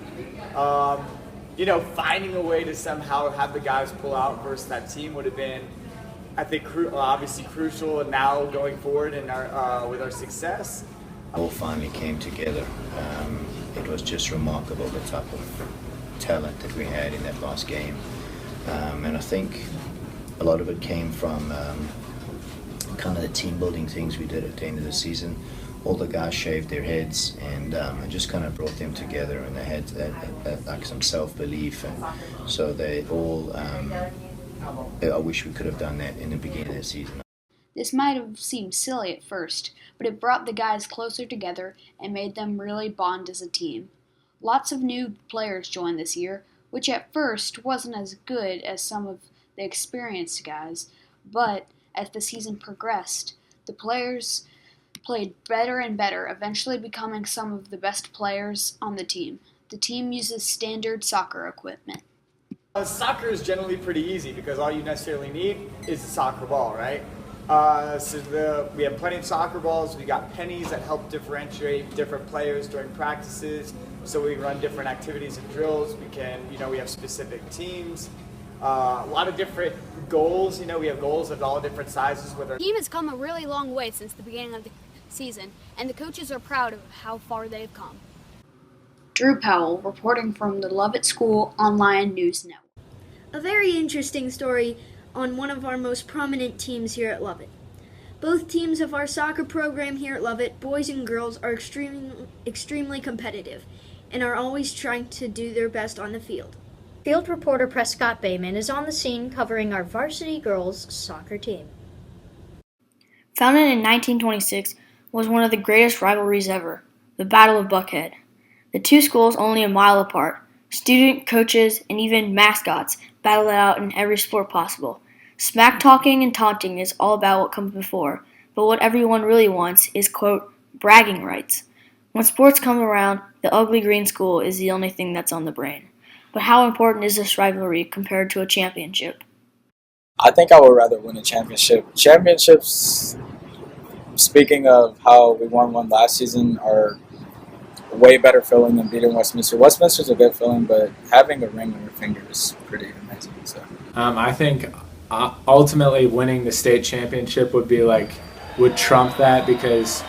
[SPEAKER 20] Finding a way to somehow have the guys pull out versus that team would have been, I think, obviously crucial now going forward in with our success.
[SPEAKER 22] All finally came together. It was just remarkable the type of talent that we had in that last game. And I think a lot of it came from kind of the team building things we did at the end of the season. All the guys shaved their heads and just kind of brought them together, and they had that some self-belief, and so they all I wish we could have done that in the beginning of the season.
[SPEAKER 16] This might have seemed silly at first, but it brought the guys closer together and made them really bond as a team. Lots of new players joined this year, which at first wasn't as good as some of the experienced guys, but as the season progressed, the players played better and better, eventually becoming some of the best players on the team. The team uses standard soccer equipment.
[SPEAKER 20] Soccer is generally pretty easy because all you necessarily need is a soccer ball, right? We have plenty of soccer balls. We got pennies that help differentiate different players during practices. So we run different activities and drills. We have specific teams. A lot of different goals. We have goals of all different sizes.
[SPEAKER 6] The team has come a really long way since the beginning of the season, and the coaches are proud of how far they've come.
[SPEAKER 16] Drew Powell, reporting from the Lovett School OnLion News Network.
[SPEAKER 1] A very interesting story on one of our most prominent teams here at Lovett. Both teams of our soccer program here at Lovett, boys and girls, are extremely competitive and are always trying to do their best on the field.
[SPEAKER 2] Field reporter Prescott Bayman is on the scene covering our varsity girls soccer team.
[SPEAKER 13] Founded in 1926, was one of the greatest rivalries ever, the Battle of Buckhead. The two schools only a mile apart. Student, coaches, and even mascots battle it out in every sport possible. Smack talking and taunting is all about what comes before, but what everyone really wants is, quote, bragging rights. When sports come around, the ugly green school is the only thing that's on the brain. But how important is this rivalry compared to a championship?
[SPEAKER 8] I think I would rather win a championship. Championships, speaking of how we won one last season, are a way better feeling than beating Westminster. Westminster's a good feeling, but having a ring on your finger is pretty amazing. So,
[SPEAKER 9] I think ultimately winning the state championship would trump that, because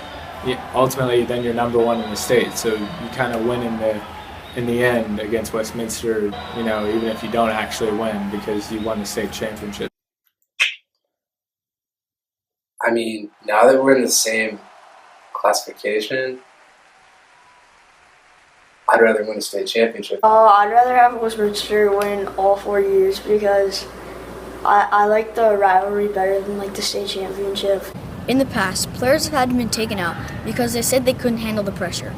[SPEAKER 9] ultimately then you're number one in the state. So you kind of win in the end against Westminster, even if you don't actually win, because you won the state championship.
[SPEAKER 10] I mean, now that we're in the same classification, I'd rather win a state championship.
[SPEAKER 27] I'd rather have Westminster win all 4 years because I like the rivalry better than the state championship.
[SPEAKER 13] In the past, players have had been taken out because they said they couldn't handle the pressure.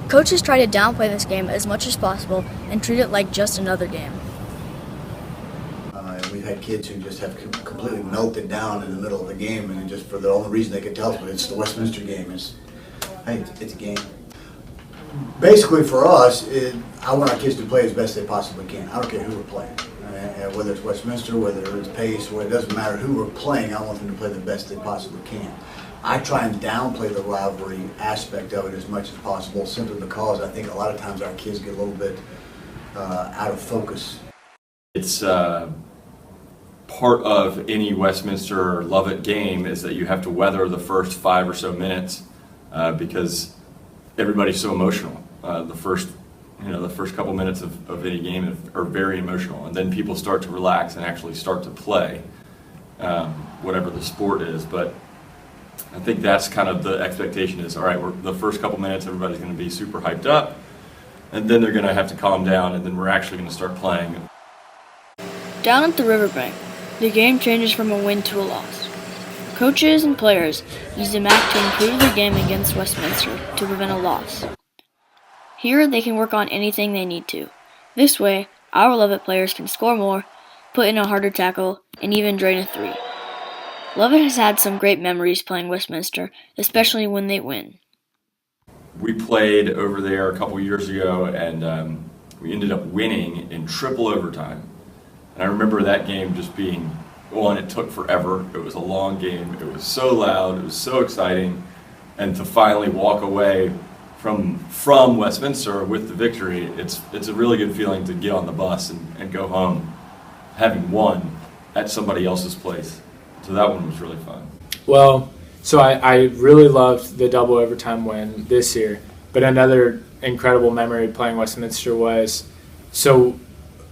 [SPEAKER 13] Coaches try to downplay this game as much as possible and treat it like just another game.
[SPEAKER 17] We've had kids who just have completely melted down in the middle of the game, and just for the only reason they could tell us, it's the Westminster game. It's a game. Basically, for us, I want our kids to play as best they possibly can. I don't care who we're playing, whether it's Westminster, whether it's Pace, it doesn't matter who we're playing. I want them to play the best they possibly can. I try and downplay the rivalry aspect of it as much as possible, simply because I think a lot of times our kids get a little bit out of focus.
[SPEAKER 4] It's part of any Westminster or Lovett game is that you have to weather the first 5 or so minutes because everybody's so emotional. The first couple minutes of any game are very emotional, and then people start to relax and actually start to play whatever the sport is. But I think that's kind of the expectation is, all right, the first couple minutes everybody's going to be super hyped up, and then they're going to have to calm down, and then we're actually going to start playing.
[SPEAKER 13] Down at the riverbank, the game changes from a win to a loss. Coaches and players use the map to improve their game against Westminster to prevent a loss. Here they can work on anything they need to. This way, our Lovett players can score more, put in a harder tackle, and even drain a 3. Lovett has had some great memories playing Westminster, especially when they win.
[SPEAKER 4] We played over there a couple years ago, and we ended up winning in triple overtime. And I remember that game just being one, it took forever. It was a long game. It was so loud. It was so exciting. And to finally walk away from Westminster with the victory, it's a really good feeling to get on the bus and go home having won at somebody else's place. So that one was really fun.
[SPEAKER 9] Well, so I really loved the double overtime win this year. But another incredible memory playing Westminster was, so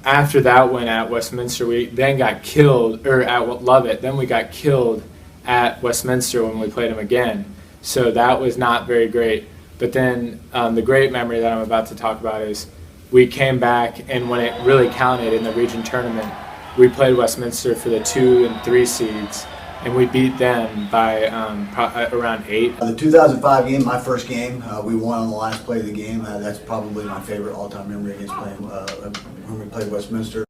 [SPEAKER 9] after that win at Westminster, we then got killed, or at Lovett, then we got killed at Westminster when we played them again. So that was not very great. But then the great memory that I'm about to talk about is we came back, and when it really counted in the region tournament, we played Westminster for the 2 and 3 seeds, and we beat them by around 8.
[SPEAKER 17] The 2005 game, my first game, we won on the last play of the game. That's probably my favorite all-time memory against playing when we played Westminster.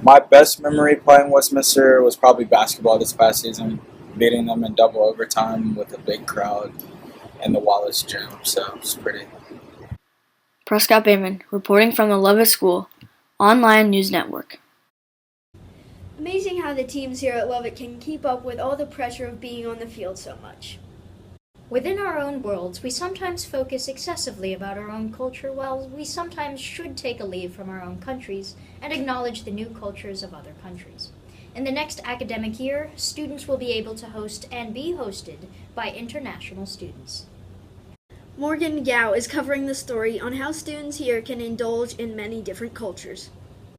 [SPEAKER 8] My best memory playing Westminster was probably basketball this past season, beating them in double overtime with a big crowd in the Wallace gym. So it's pretty.
[SPEAKER 13] Prescott Bayman, reporting from the Lovett School, OnLion News Network.
[SPEAKER 1] Amazing how the teams here at Lovett can keep up with all the pressure of being on the field so much.
[SPEAKER 2] Within our own worlds, we sometimes focus excessively about our own culture, while we sometimes should take a leave from our own countries and acknowledge the new cultures of other countries. In the next academic year, students will be able to host and be hosted by international students.
[SPEAKER 1] Morgan Gao is covering the story on how students here can indulge in many different cultures.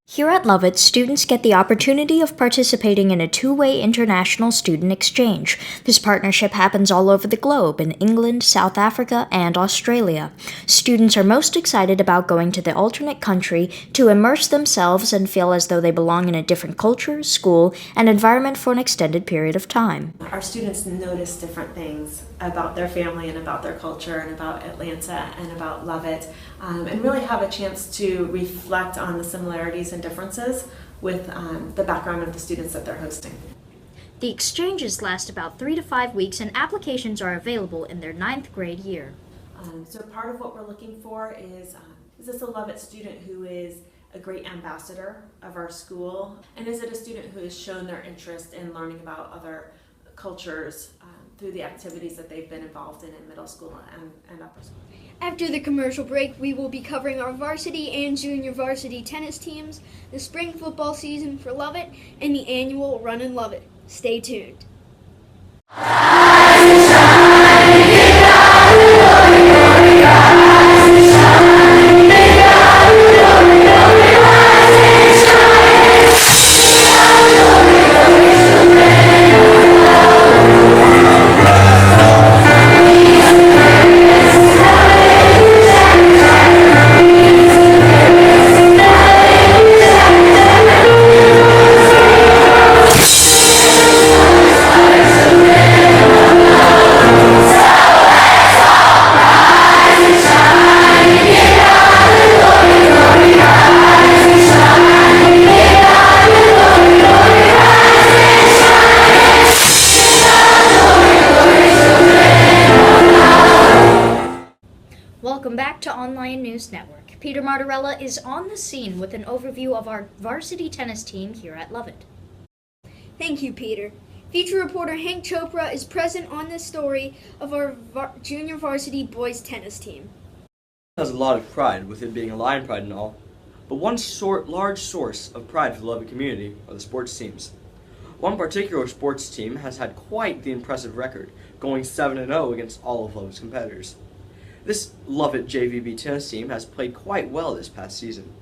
[SPEAKER 2] Here at Lovett, students get the opportunity of participating in a two-way international student exchange. This partnership happens all over the globe, in England, South Africa, and Australia. Students are most excited about going to the alternate country to immerse themselves and feel as though they belong in a different culture, school, and environment for an extended period of time.
[SPEAKER 7] Our students notice different things about their family and about their culture and about Atlanta and about Lovett, and really have a chance to reflect on the similarities and differences with the background of the students that they're hosting.
[SPEAKER 2] The exchanges last about 3 to 5 weeks, and applications are available in their 9th grade year.
[SPEAKER 7] So part of what we're looking for is this a Lovett student who is a great ambassador of our school? And is it a student who has shown their interest in learning about other cultures through the activities that they've been involved in middle school and upper school?
[SPEAKER 1] After the commercial break, we will be covering our varsity and junior varsity tennis teams, the spring football season for Lovett, and the annual Run and Lovett. Stay tuned.
[SPEAKER 2] Welcome back to OnLion News Network. Peter Martorella is on the scene with an overview of our varsity tennis team here at Lovett.
[SPEAKER 1] Thank you, Peter. Feature reporter Hank Chopra is present on this story of our junior varsity boys tennis team.
[SPEAKER 5] Has a lot of pride with it being a Lion Pride and all, but one large source of pride for the Lovett community are the sports teams. One particular sports team has had quite the impressive record, going 7-0 against all of Lovett's competitors. This Lovett JVB tennis team has played quite well this past season.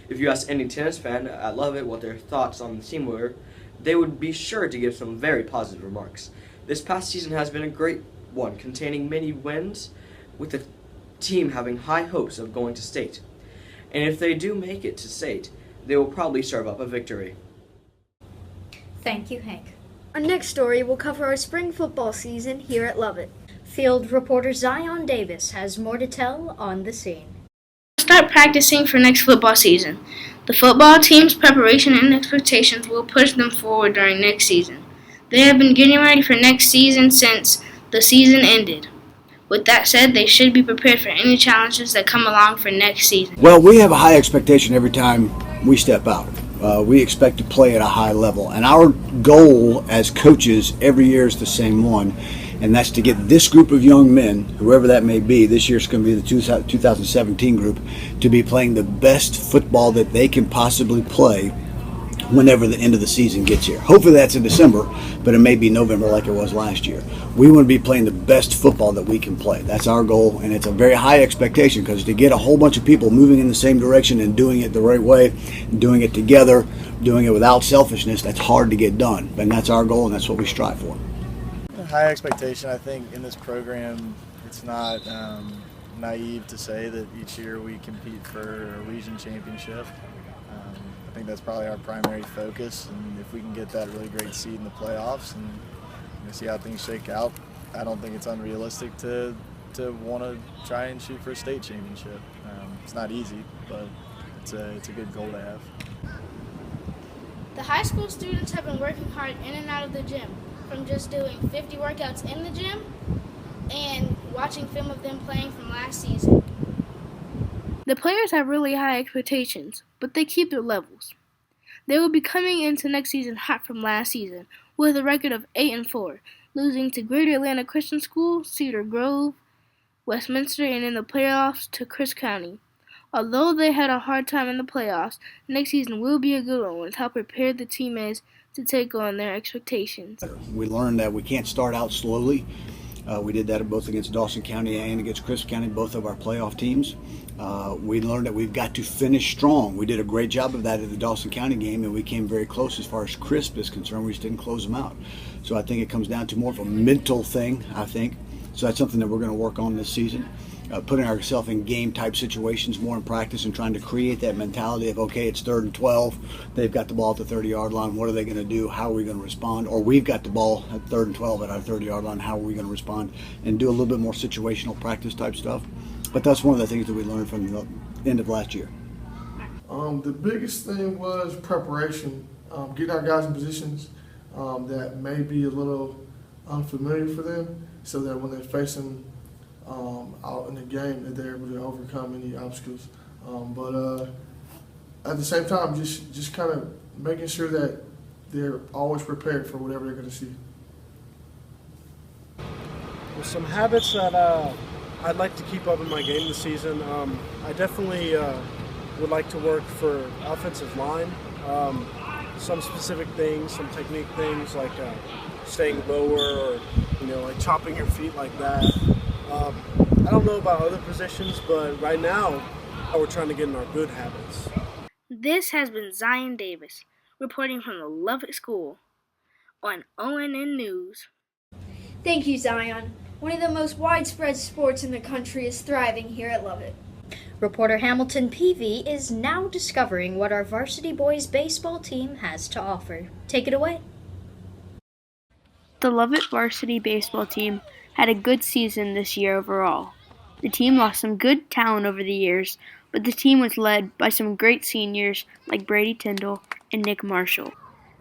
[SPEAKER 5] If you ask any tennis fan at Lovett what their thoughts on the team were, they would be sure to give some very positive remarks. This past season has been a great one, containing many wins, with the team having high hopes of going to state. And if they do make it to state, they will probably serve up a victory.
[SPEAKER 2] Thank you, Hank.
[SPEAKER 1] Our next story will cover our spring football season here at Lovett.
[SPEAKER 2] Field reporter Zion Davis has more to tell on the scene.
[SPEAKER 11] Start practicing for next football season. The football team's preparation and expectations will push them forward during next season. They have been getting ready for next season since the season ended. With that said, they should be prepared for any challenges that come along for next season.
[SPEAKER 17] Well, we have a high expectation every time we step out. We expect to play at a high level. And our goal as coaches every year is the same one, and that's to get this group of young men, whoever that may be, this year's going to be the 2017 group, to be playing the best football that they can possibly play whenever the end of the season gets here. Hopefully that's in December, but it may be November like it was last year. We want to be playing the best football that we can play. That's our goal, and it's a very high expectation, because to get a whole bunch of people moving in the same direction and doing it the right way, doing it together, doing it without selfishness, that's hard to get done. And that's our goal, and that's what we strive for.
[SPEAKER 12] High expectation. I think in this program, it's not naive to say that each year we compete for a region championship. I think that's probably our primary focus, and if we can get that really great seed in the playoffs and see how things shake out, I don't think it's unrealistic to want to try and shoot for a state championship. It's not easy, but it's a good goal to have.
[SPEAKER 14] The high school students have been working hard in and out of the gym, from just doing 50 workouts in the gym and watching film of them playing from last season.
[SPEAKER 11] The players have really high expectations, but they keep their levels. They will be coming into next season hot from last season, with a record of 8-4, losing to Greater Atlanta Christian School, Cedar Grove, Westminster, and in the playoffs to Chris County. Although they had a hard time in the playoffs, next season will be a good one with how prepared the team is to take on their expectations.
[SPEAKER 15] We learned that we can't start out slowly. We did that both against Dawson County and against Crisp County, both of our playoff teams. We learned that we've got to finish strong. We did a great job of that at the Dawson County game, and we came very close as far as Crisp is concerned. We just didn't close them out. So I think it comes down to more of a mental thing, I think. So that's something that we're going to work on this season. Putting ourselves in game-type situations more in practice and trying to create that mentality of, okay, it's 3rd and 12. They've got the ball at the 30-yard line. What are they going to do? How are we going to respond? Or we've got the ball at 3rd and 12 at our 30-yard line. How are we going to respond? And do a little bit more situational practice-type stuff. But that's one of the things that we learned from the end of last year.
[SPEAKER 21] The biggest thing was preparation, getting our guys in positions that may be a little unfamiliar for them, so that when they're facing out in the game, that they're able to overcome any obstacles. But at the same time, just kind of making sure that they're always prepared for whatever they're going to see.
[SPEAKER 23] Well, some habits that I'd like to keep up in my game this season. I definitely would like to work for offensive line. Some specific things, some technique things like staying lower or like chopping your feet like that. I don't know about other positions, but right now we're trying to get in our good habits.
[SPEAKER 11] This has been Zion Davis, reporting from the Lovett School on ONN News.
[SPEAKER 1] Thank you, Zion. One of the most widespread sports in the country is thriving here at Lovett.
[SPEAKER 2] Reporter Hamilton Peavy is now discovering what our varsity boys baseball team has to offer. Take it away.
[SPEAKER 11] The Lovett varsity baseball team had a good season this year overall. The team lost some good talent over the years, but the team was led by some great seniors like Brady Tyndall and Nick Marshall.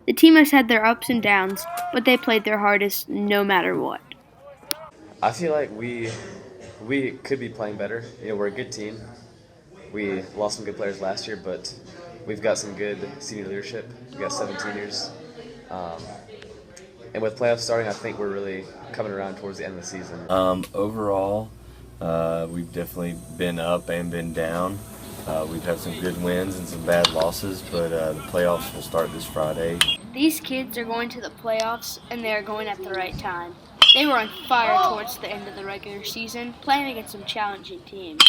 [SPEAKER 11] The team has had their ups and downs, but they played their hardest no matter what.
[SPEAKER 24] I feel like we could be playing better. We're a good team. We lost some good players last year, but we've got some good senior leadership. We've got 7 seniors. And with playoffs starting, I think we're really coming around towards the end of the season.
[SPEAKER 25] Overall, we've definitely been up and been down. We've had some good wins and some bad losses, but the playoffs will start this Friday.
[SPEAKER 11] These kids are going to the playoffs, and they are going at the right time. They were on fire towards the end of the regular season, playing against some challenging teams.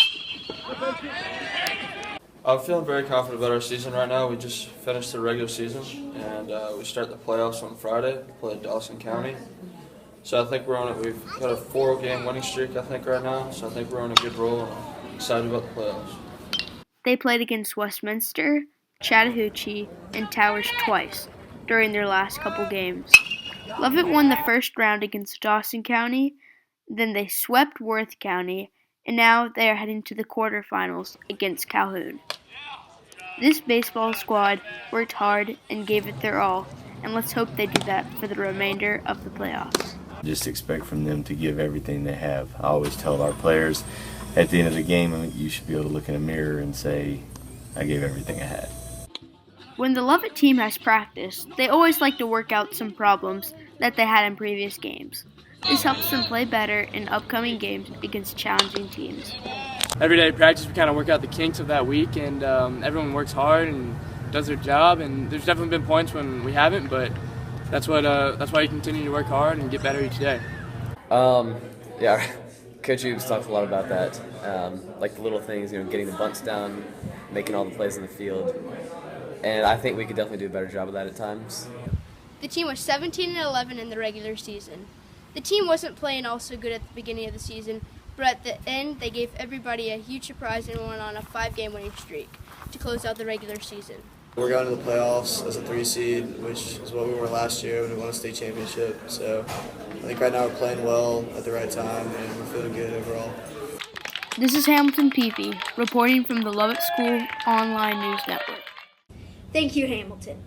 [SPEAKER 26] I'm feeling very confident about our season right now. We just finished the regular season, and we start the playoffs on Friday. We play Dawson County. So I think we've got a 4-game winning streak, I think, right now. So I think we're on a good roll, and I'm excited about the playoffs.
[SPEAKER 11] They played against Westminster, Chattahoochee, and Towers twice during their last couple games. Lovett won the first round against Dawson County, then they swept Worth County, and now they are heading to the quarterfinals against Calhoun. This baseball squad worked hard and gave it their all, and let's hope they do that for the remainder of the playoffs.
[SPEAKER 25] Just expect from them to give everything they have. I always tell our players at the end of the game, you should be able to look in a mirror and say, I gave everything I had.
[SPEAKER 11] When the Lovett team has practice, they always like to work out some problems that they had in previous games. This helps them play better in upcoming games against challenging teams.
[SPEAKER 28] Every day at practice, we kind of work out the kinks of that week, and everyone works hard and does their job. And there's definitely been points when we haven't, but that's why you continue to work hard and get better each day.
[SPEAKER 24] Yeah, Coach Hughes talked a lot about that, like the little things, getting the bunts down, making all the plays in the field, and I think we could definitely do a better job of that at times.
[SPEAKER 14] The team was 17-11 in the regular season. The team wasn't playing all so good at the beginning of the season, but at the end they gave everybody a huge surprise and went on a 5-game winning streak to close out the regular season.
[SPEAKER 3] We're going to the playoffs as a 3 seed, which is what we were last year when we won a state championship. So I think right now we're playing well at the right time and we're feeling good overall.
[SPEAKER 11] This is Hamilton Peavy reporting from the Lovett School OnLion News Network.
[SPEAKER 1] Thank you, Hamilton.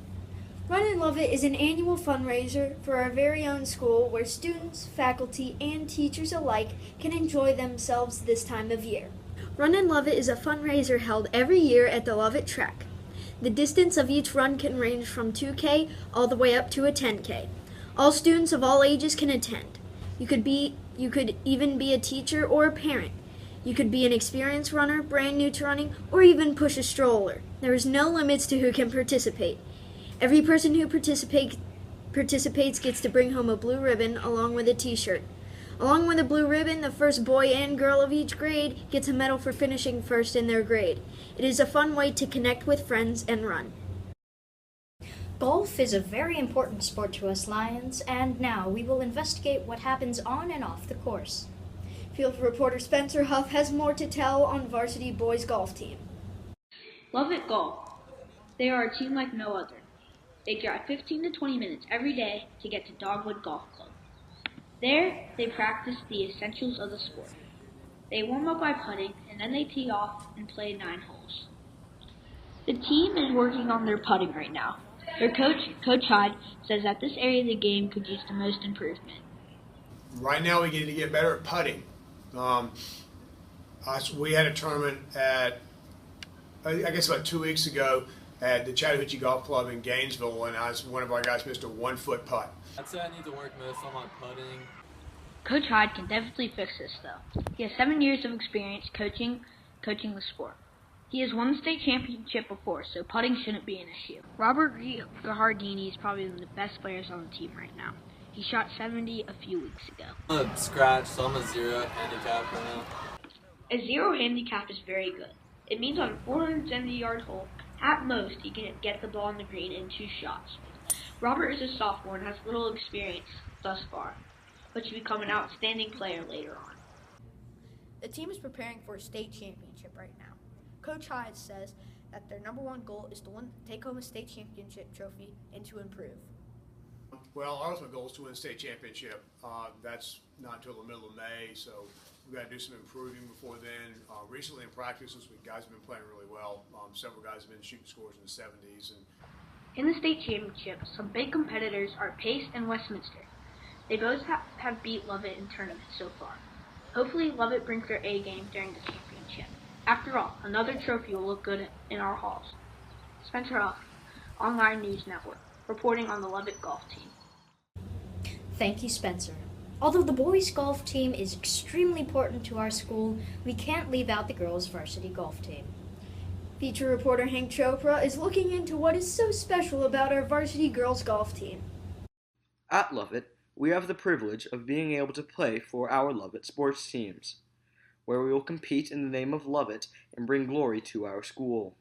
[SPEAKER 1] Run and Love It is an annual fundraiser for our very own school where students, faculty, and teachers alike can enjoy themselves this time of year. Run and Love It is a fundraiser held every year at the Lovett track. The distance of each run can range from 2K all the way up to a 10K. All students of all ages can attend. You could even be a teacher or a parent. You could be an experienced runner, brand new to running, or even push a stroller. There is no limits to who can participate. Every person who participates gets to bring home a blue ribbon along with a t-shirt. Along with a blue ribbon, the first boy and girl of each grade gets a medal for finishing first in their grade. It is a fun way to connect with friends and run.
[SPEAKER 2] Golf is a very important sport to us Lions, and now we will investigate what happens on and off the course.
[SPEAKER 1] Field reporter Spencer Huff has more to tell on varsity boys golf team.
[SPEAKER 6] Lovett Golf. They are a team like no other. They drive 15 to 20 minutes every day to get to Dogwood Golf Club. There, they practice the essentials of the sport. They warm up by putting, and then they tee off and play 9 holes. The team is working on their putting right now. Their coach, Coach Hyde, says that this area of the game could use the most improvement.
[SPEAKER 10] Right now we need to get better at putting. We had a tournament at, I guess about 2 weeks ago, at the Chattahoochee Golf Club in Gainesville, and one of our guys missed a 1-foot putt.
[SPEAKER 28] I'd say I need to work most on my putting.
[SPEAKER 6] Coach Hyde can definitely fix this, though. He has 7 years of experience coaching the sport. He has won the state championship before, so putting shouldn't be an issue. Robert Gahardini is probably one of the best players on the team right now. He shot 70 a few weeks ago.
[SPEAKER 28] I'm a scratch, so I'm a 0 handicap right now.
[SPEAKER 6] A 0 handicap is very good. It means on a 470-yard hole, at most, he can get the ball on the green in 2 shots. Robert is a sophomore and has little experience thus far, but should become an outstanding player later on.
[SPEAKER 16] The team is preparing for a state championship right now. Coach Hyde says that their number one goal is to take home a state championship trophy and to improve.
[SPEAKER 10] Well, our ultimate goal is to win the state championship. That's not until the middle of May, so we've got to do some improving before then. Recently in practice this week, guys have been playing really well. Several guys have been shooting scores in the 70s.
[SPEAKER 6] In the state championship, some big competitors are Pace and Westminster. They both have beat Lovett in tournaments so far. Hopefully Lovett brings their A game during the championship. After all, another trophy will look good in our halls. Spencer Huff, OnLion News Network, reporting on the Lovett golf team.
[SPEAKER 2] Thank you, Spencer. Although the boys' golf team is extremely important to our school, we can't leave out the girls' varsity golf team.
[SPEAKER 1] Feature reporter Hank Chopra is looking into what is so special about our varsity girls golf team.
[SPEAKER 5] At Lovett, we have the privilege of being able to play for our Lovett sports teams, where we will compete in the name of Lovett and bring glory to our school.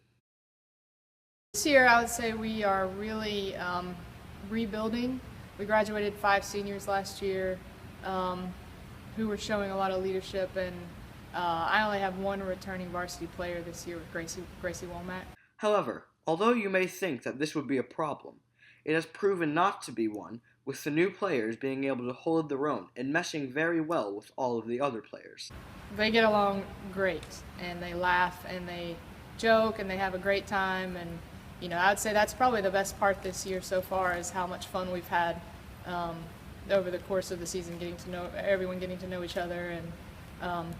[SPEAKER 18] This year, I would say we are really rebuilding. We graduated 5 seniors last year who were showing a lot of leadership, and I only have 1 returning varsity player this year with Gracie Womack.
[SPEAKER 5] However, although you may think that this would be a problem, it has proven not to be one, with the new players being able to hold their own and meshing very well with all of the other players.
[SPEAKER 18] They get along great, and they laugh, and they joke, and they have a great time, and I'd say that's probably the best part this year so far is how much fun we've had over the course of the season, everyone getting to know each other, and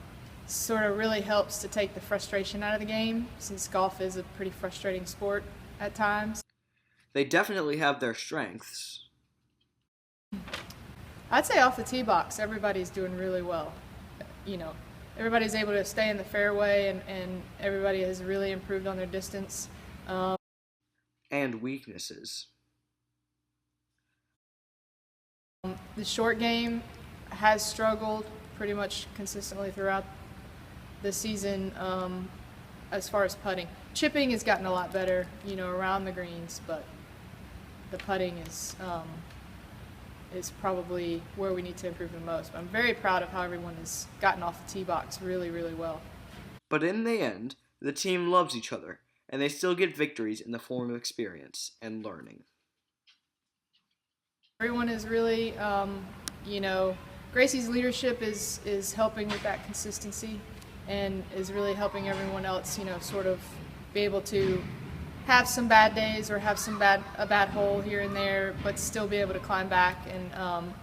[SPEAKER 18] sort of really helps to take the frustration out of the game, since golf is a pretty frustrating sport at times.
[SPEAKER 5] They definitely have their strengths.
[SPEAKER 18] I'd say off the tee box, everybody's doing really well. Everybody's able to stay in the fairway, and everybody has really improved on their distance.
[SPEAKER 5] And weaknesses.
[SPEAKER 18] The short game has struggled pretty much consistently throughout the season as far as putting. Chipping has gotten a lot better, around the greens, but the putting is probably where we need to improve the most. But I'm very proud of how everyone has gotten off the tee box really, really well.
[SPEAKER 5] But in the end, the team loves each other, and they still get victories in the form of experience and learning.
[SPEAKER 18] Everyone is really, Gracie's leadership is helping with that consistency and is really helping everyone else, sort of be able to have some bad days or have a bad hole here and there, but still be able to climb back and,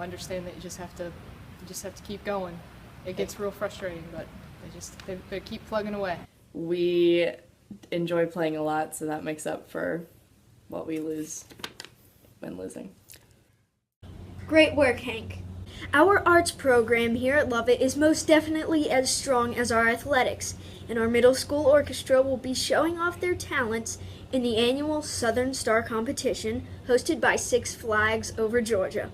[SPEAKER 18] understand that you just have to keep going. It gets real frustrating, but they keep plugging away.
[SPEAKER 4] We enjoy playing a lot, so that makes up for what we lose when losing.
[SPEAKER 1] Great work, Hank. Our arts program here at Lovett is most definitely as strong as our athletics, and our middle school orchestra will be showing off their talents in the annual Southern Star competition hosted by Six Flags Over Georgia.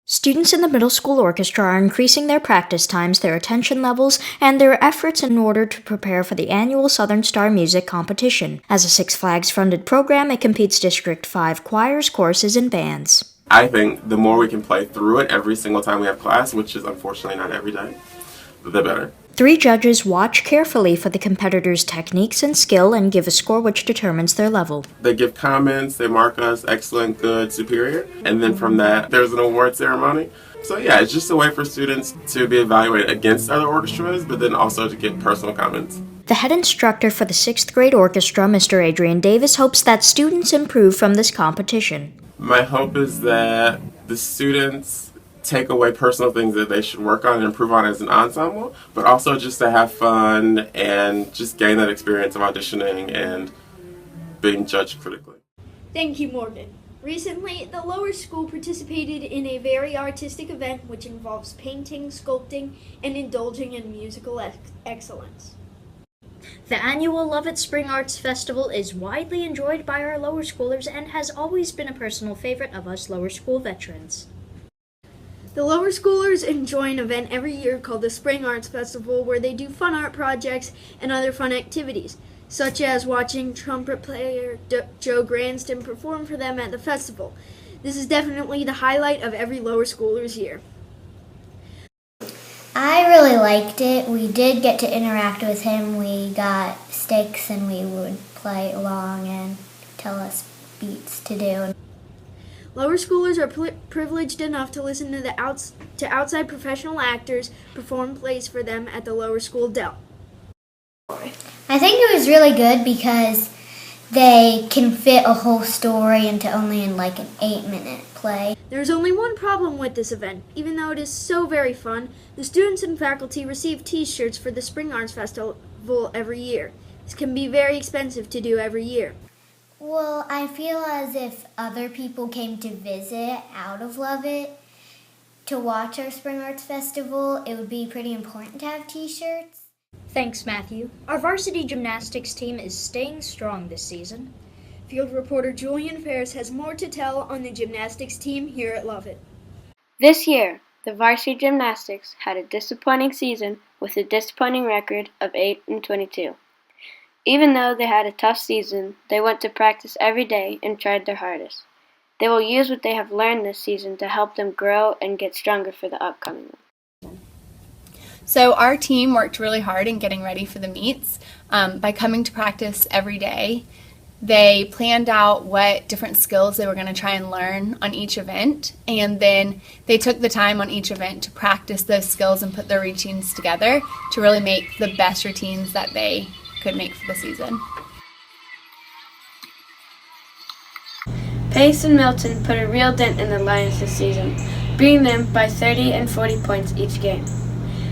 [SPEAKER 2] Students in the middle school orchestra are increasing their practice times, their attention levels, and their efforts in order to prepare for the annual Southern Star Music Competition. As a Six Flags-funded program, it competes District 5 choirs, choruses, and bands.
[SPEAKER 8] I think the more we can play through it every single time we have class, which is unfortunately not every day, the better.
[SPEAKER 2] 3 judges watch carefully for the competitors' techniques and skill and give a score which determines their level.
[SPEAKER 8] They give comments, they mark us excellent, good, superior, and then from that there's an award ceremony. So yeah, it's just a way for students to be evaluated against other orchestras, but then also to get personal comments.
[SPEAKER 2] The head instructor for the 6th grade orchestra, Mr. Adrian Davis, hopes that students improve from this competition.
[SPEAKER 8] My hope is that the students take away personal things that they should work on and improve on as an ensemble, but also just to have fun and just gain that experience of auditioning and being judged critically.
[SPEAKER 1] Thank you, Morgan. Recently, the lower school participated in a very artistic event which involves painting, sculpting, and indulging in musical excellence.
[SPEAKER 2] The annual Lovett Spring Arts Festival is widely enjoyed by our lower schoolers and has always been a personal favorite of us lower school veterans.
[SPEAKER 1] The lower schoolers enjoy an event every year called the Spring Arts Festival where they do fun art projects and other fun activities, such as watching trumpet player Joe Granston perform for them at the festival. This is definitely the highlight of every lower schooler's year.
[SPEAKER 9] I really liked it. We did get to interact with him. We got sticks and we would play along and tell us beats to do.
[SPEAKER 1] Lower schoolers are privileged enough to listen to outside professional actors perform plays for them at the lower school Dell.
[SPEAKER 9] I think it was really good because they can fit a whole story into only in like an 8-minute play.
[SPEAKER 1] There's only one problem with this event. Even though it is so very fun, the students and faculty receive t-shirts for the Spring Arts Festival every year. This can be very expensive to do every year.
[SPEAKER 9] Well, I feel as if other people came to visit out of Lovett to watch our Spring Arts Festival, it would be pretty important to have t-shirts.
[SPEAKER 2] Thanks, Matthew. Our varsity gymnastics team is staying strong this season.
[SPEAKER 1] Field reporter Julian Ferris has more to tell on the gymnastics team here at Lovett.
[SPEAKER 11] This year, the varsity gymnastics had a disappointing season with a disappointing record of 8-22. Even though they had a tough season, they went to practice every day and tried their hardest. They will use what they have learned this season to help them grow and get stronger for the upcoming one.
[SPEAKER 13] So our team worked really hard in getting ready for the meets. By coming to practice every day, they planned out what different skills they were going to try and learn on each event, and then they took the time on each event to practice those skills and put their routines together to really make the best routines that they could make for the season.
[SPEAKER 11] Pace and Milton put a real dent in the Lions this season, beating them by 30 and 40 points each game.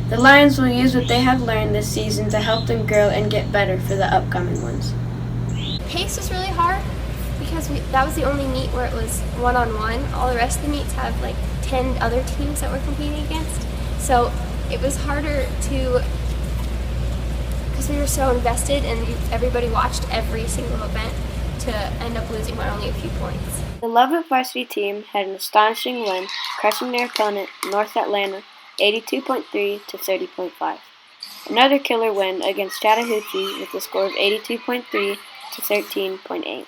[SPEAKER 11] The Lions will use what they have learned this season to help them grow and get better for the upcoming ones.
[SPEAKER 19] Pace was really hard because that was the only meet where it was one-on-one. All the rest of the meets have like 10 other teams that we're competing against. So it was harder to, because we were so invested and everybody watched every single event, to end up losing by only a few points.
[SPEAKER 11] The Lovett varsity team had an astonishing win, crushing their opponent, North Atlanta, 82.3 to 30.5. Another killer win against Chattahoochee with a score of 82.3 to 13.8.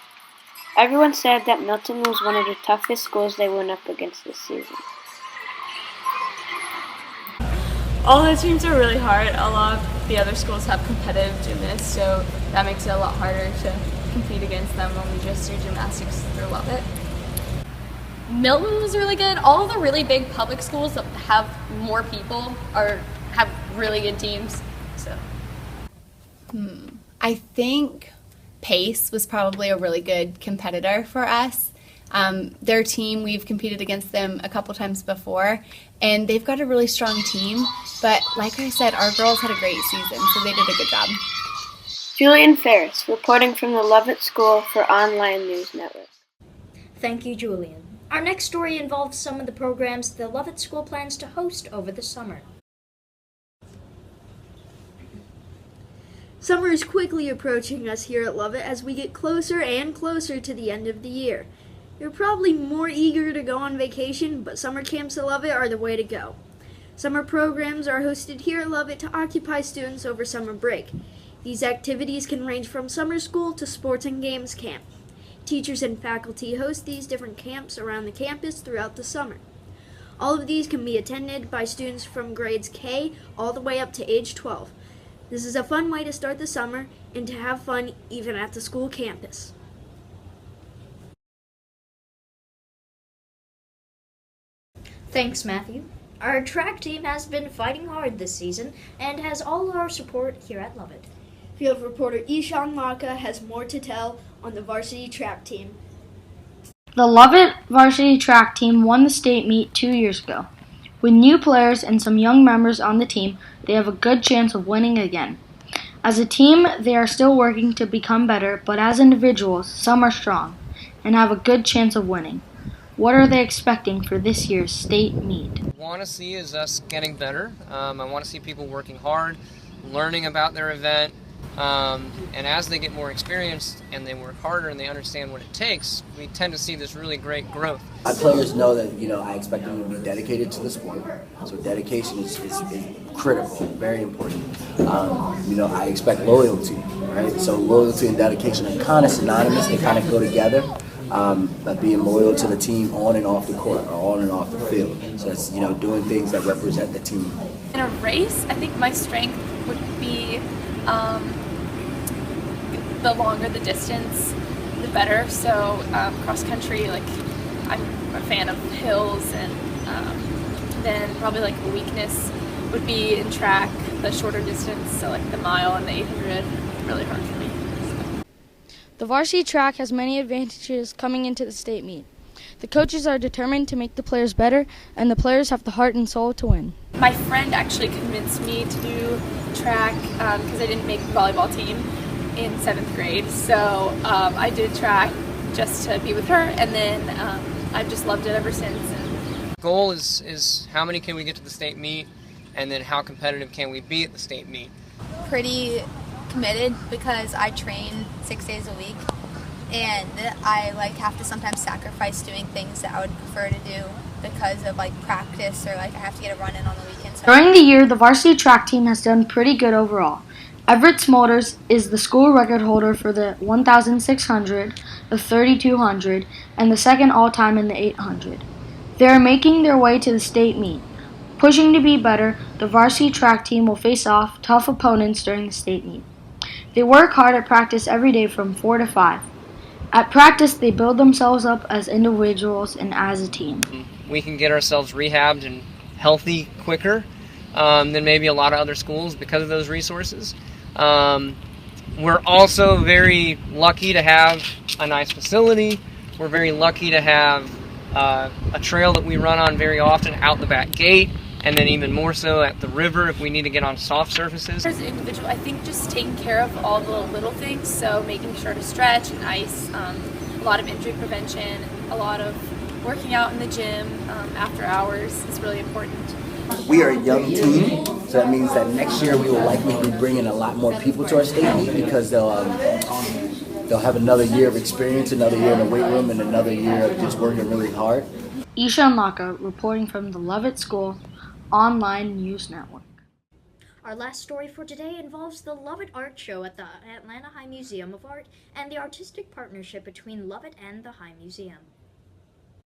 [SPEAKER 11] Everyone said that Milton was one of the toughest schools they went up against this season.
[SPEAKER 20] All the teams are really hard. A lot of
[SPEAKER 13] the other schools have competitive gymnasts, so that makes it a lot harder to compete against them when we just do gymnastics through Lovett.
[SPEAKER 7] Milton was really good. All the really big public schools that have more people have really good teams. So,
[SPEAKER 13] I think Pace was probably a really good competitor for us. Their team, we've competed against them a couple times before, and they've got a really strong team. But like I said, our girls had a great season, so they did a good job.
[SPEAKER 11] Julian Ferris, reporting from the Lovett School for OnLion News Network.
[SPEAKER 2] Thank you, Julian. Our next story involves some of the programs the Lovett School plans to host over the summer.
[SPEAKER 1] Summer is quickly approaching us here at Lovett as we get closer and closer to the end of the year. You're probably more eager to go on vacation, but summer camps at Lovett are the way to go. Summer programs are hosted here at Lovett to occupy students over summer break. These activities can range from summer school to sports and games camp. Teachers and faculty host these different camps around the campus throughout the summer. All of these can be attended by students from grades K all the way up to age 12. This is a fun way to start the summer and to have fun even at the school campus.
[SPEAKER 2] Thanks, Matthew. Our track team has been fighting hard this season and has all our support here at Lovett.
[SPEAKER 1] Field reporter Ishan Laka has more to tell on the varsity track team.
[SPEAKER 11] The Lovett varsity track team won the state meet 2 years ago. With new players and some young members on the team, they have a good chance of winning again. As a team, they are still working to become better, but as individuals, some are strong and have a good chance of winning. What are they expecting for this year's state meet?
[SPEAKER 12] What I want to see is us getting better. I want to see people working hard, learning about their event, and as they get more experienced and they work harder and they understand what it takes, we tend to see this really great growth.
[SPEAKER 15] My players know that, I expect them to be dedicated to the sport. So dedication is critical, very important. I expect loyalty, right? So loyalty and dedication are kind of synonymous. They kind of go together. But being loyal to the team on and off the court or on and off the field. So it's, doing things that represent the team.
[SPEAKER 13] In a race, I think my strength would be the longer the distance, the better. So cross country, I'm a fan of hills, and then probably a weakness would be in track, the shorter distance, so the mile and the 800, really hard for me.
[SPEAKER 14] The varsity track has many advantages coming into the state meet. The coaches are determined to make the players better, and the players have the heart and soul to win.
[SPEAKER 13] My friend actually convinced me to do track because I didn't make the volleyball team in 7th grade. So I did track just to be with her, and then I've just loved it ever since.
[SPEAKER 12] The goal is how many can we get to the state meet, and then how competitive can we be at the state meet.
[SPEAKER 17] Pretty committed because I train 6 days a week, and I have to sometimes sacrifice doing things that I would prefer to do because of practice, or I have to get a run in on the weekends.
[SPEAKER 11] During the year, the varsity track team has done pretty good overall. Everett Smulders is the school record holder for the 1,600, the 3,200, and the second all-time in the 800. They are making their way to the state meet. Pushing to be better, the varsity track team will face off tough opponents during the state meet. They work hard at practice every day from 4 to 5. At practice, they build themselves up as individuals and as a team.
[SPEAKER 12] We can get ourselves rehabbed and healthy quicker than maybe a lot of other schools because of those resources. We're also very lucky to have a nice facility. We're very lucky to have a trail that we run on very often out the back gate, and then even more so at the river if we need to get on soft surfaces.
[SPEAKER 13] As an individual, I think just taking care of all the little things, so making sure to stretch and ice, a lot of injury prevention, a lot of working out in the gym after hours is really important.
[SPEAKER 15] We are a young team, so that means that next year we will likely be bringing a lot more people to our state meet because they'll have another year of experience, another year in the weight room, and another year of just working really hard.
[SPEAKER 11] Ishan Laka reporting from the Lovett School OnLion News Network.
[SPEAKER 2] Our last story for today involves the Lovett Art Show at the Atlanta High Museum of Art and the artistic partnership between Lovett and the High Museum.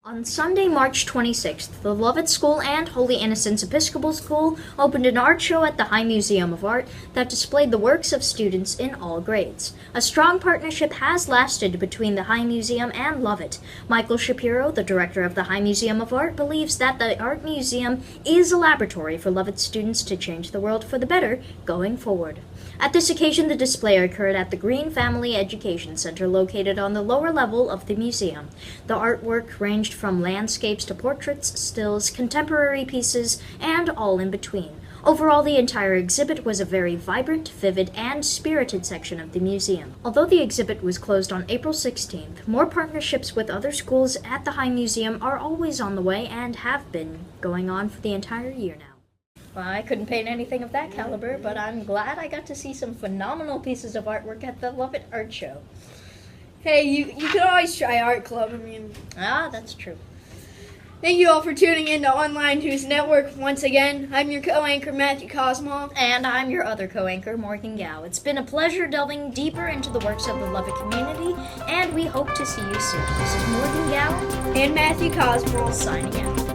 [SPEAKER 2] On Sunday, March 26th, the Lovett School and Holy Innocents Episcopal School opened an art show at the High Museum of Art that displayed the works of students in all grades. A strong partnership has lasted between the High Museum and Lovett. Michael Shapiro, the director of the High Museum of Art, believes that the Art Museum is a laboratory for Lovett students to change the world for the better going forward. At this occasion, the display occurred at the Green Family Education Center located on the lower level of the museum. The artwork ranged from landscapes to portraits, stills, contemporary pieces, and all in between. Overall, the entire exhibit was a very vibrant, vivid, and spirited section of the museum. Although the exhibit was closed on April 16th, more partnerships with other schools at the High Museum are always on the way and have been going on for the entire year now. Well, I couldn't paint anything of that caliber, but I'm glad I got to see some phenomenal pieces of artwork at the Lovett Art Show.
[SPEAKER 1] Hey, you can always try art club.
[SPEAKER 2] That's true.
[SPEAKER 1] Thank you all for tuning in to OnLion News Network. Once again, I'm your co-anchor, Matthew Kosmov.
[SPEAKER 2] And I'm your other co-anchor, Morgan Gao. It's been a pleasure delving deeper into the works of the Lovett community, and we hope to see you soon. This is Morgan Gao
[SPEAKER 1] and Matthew Kosmov
[SPEAKER 2] signing out.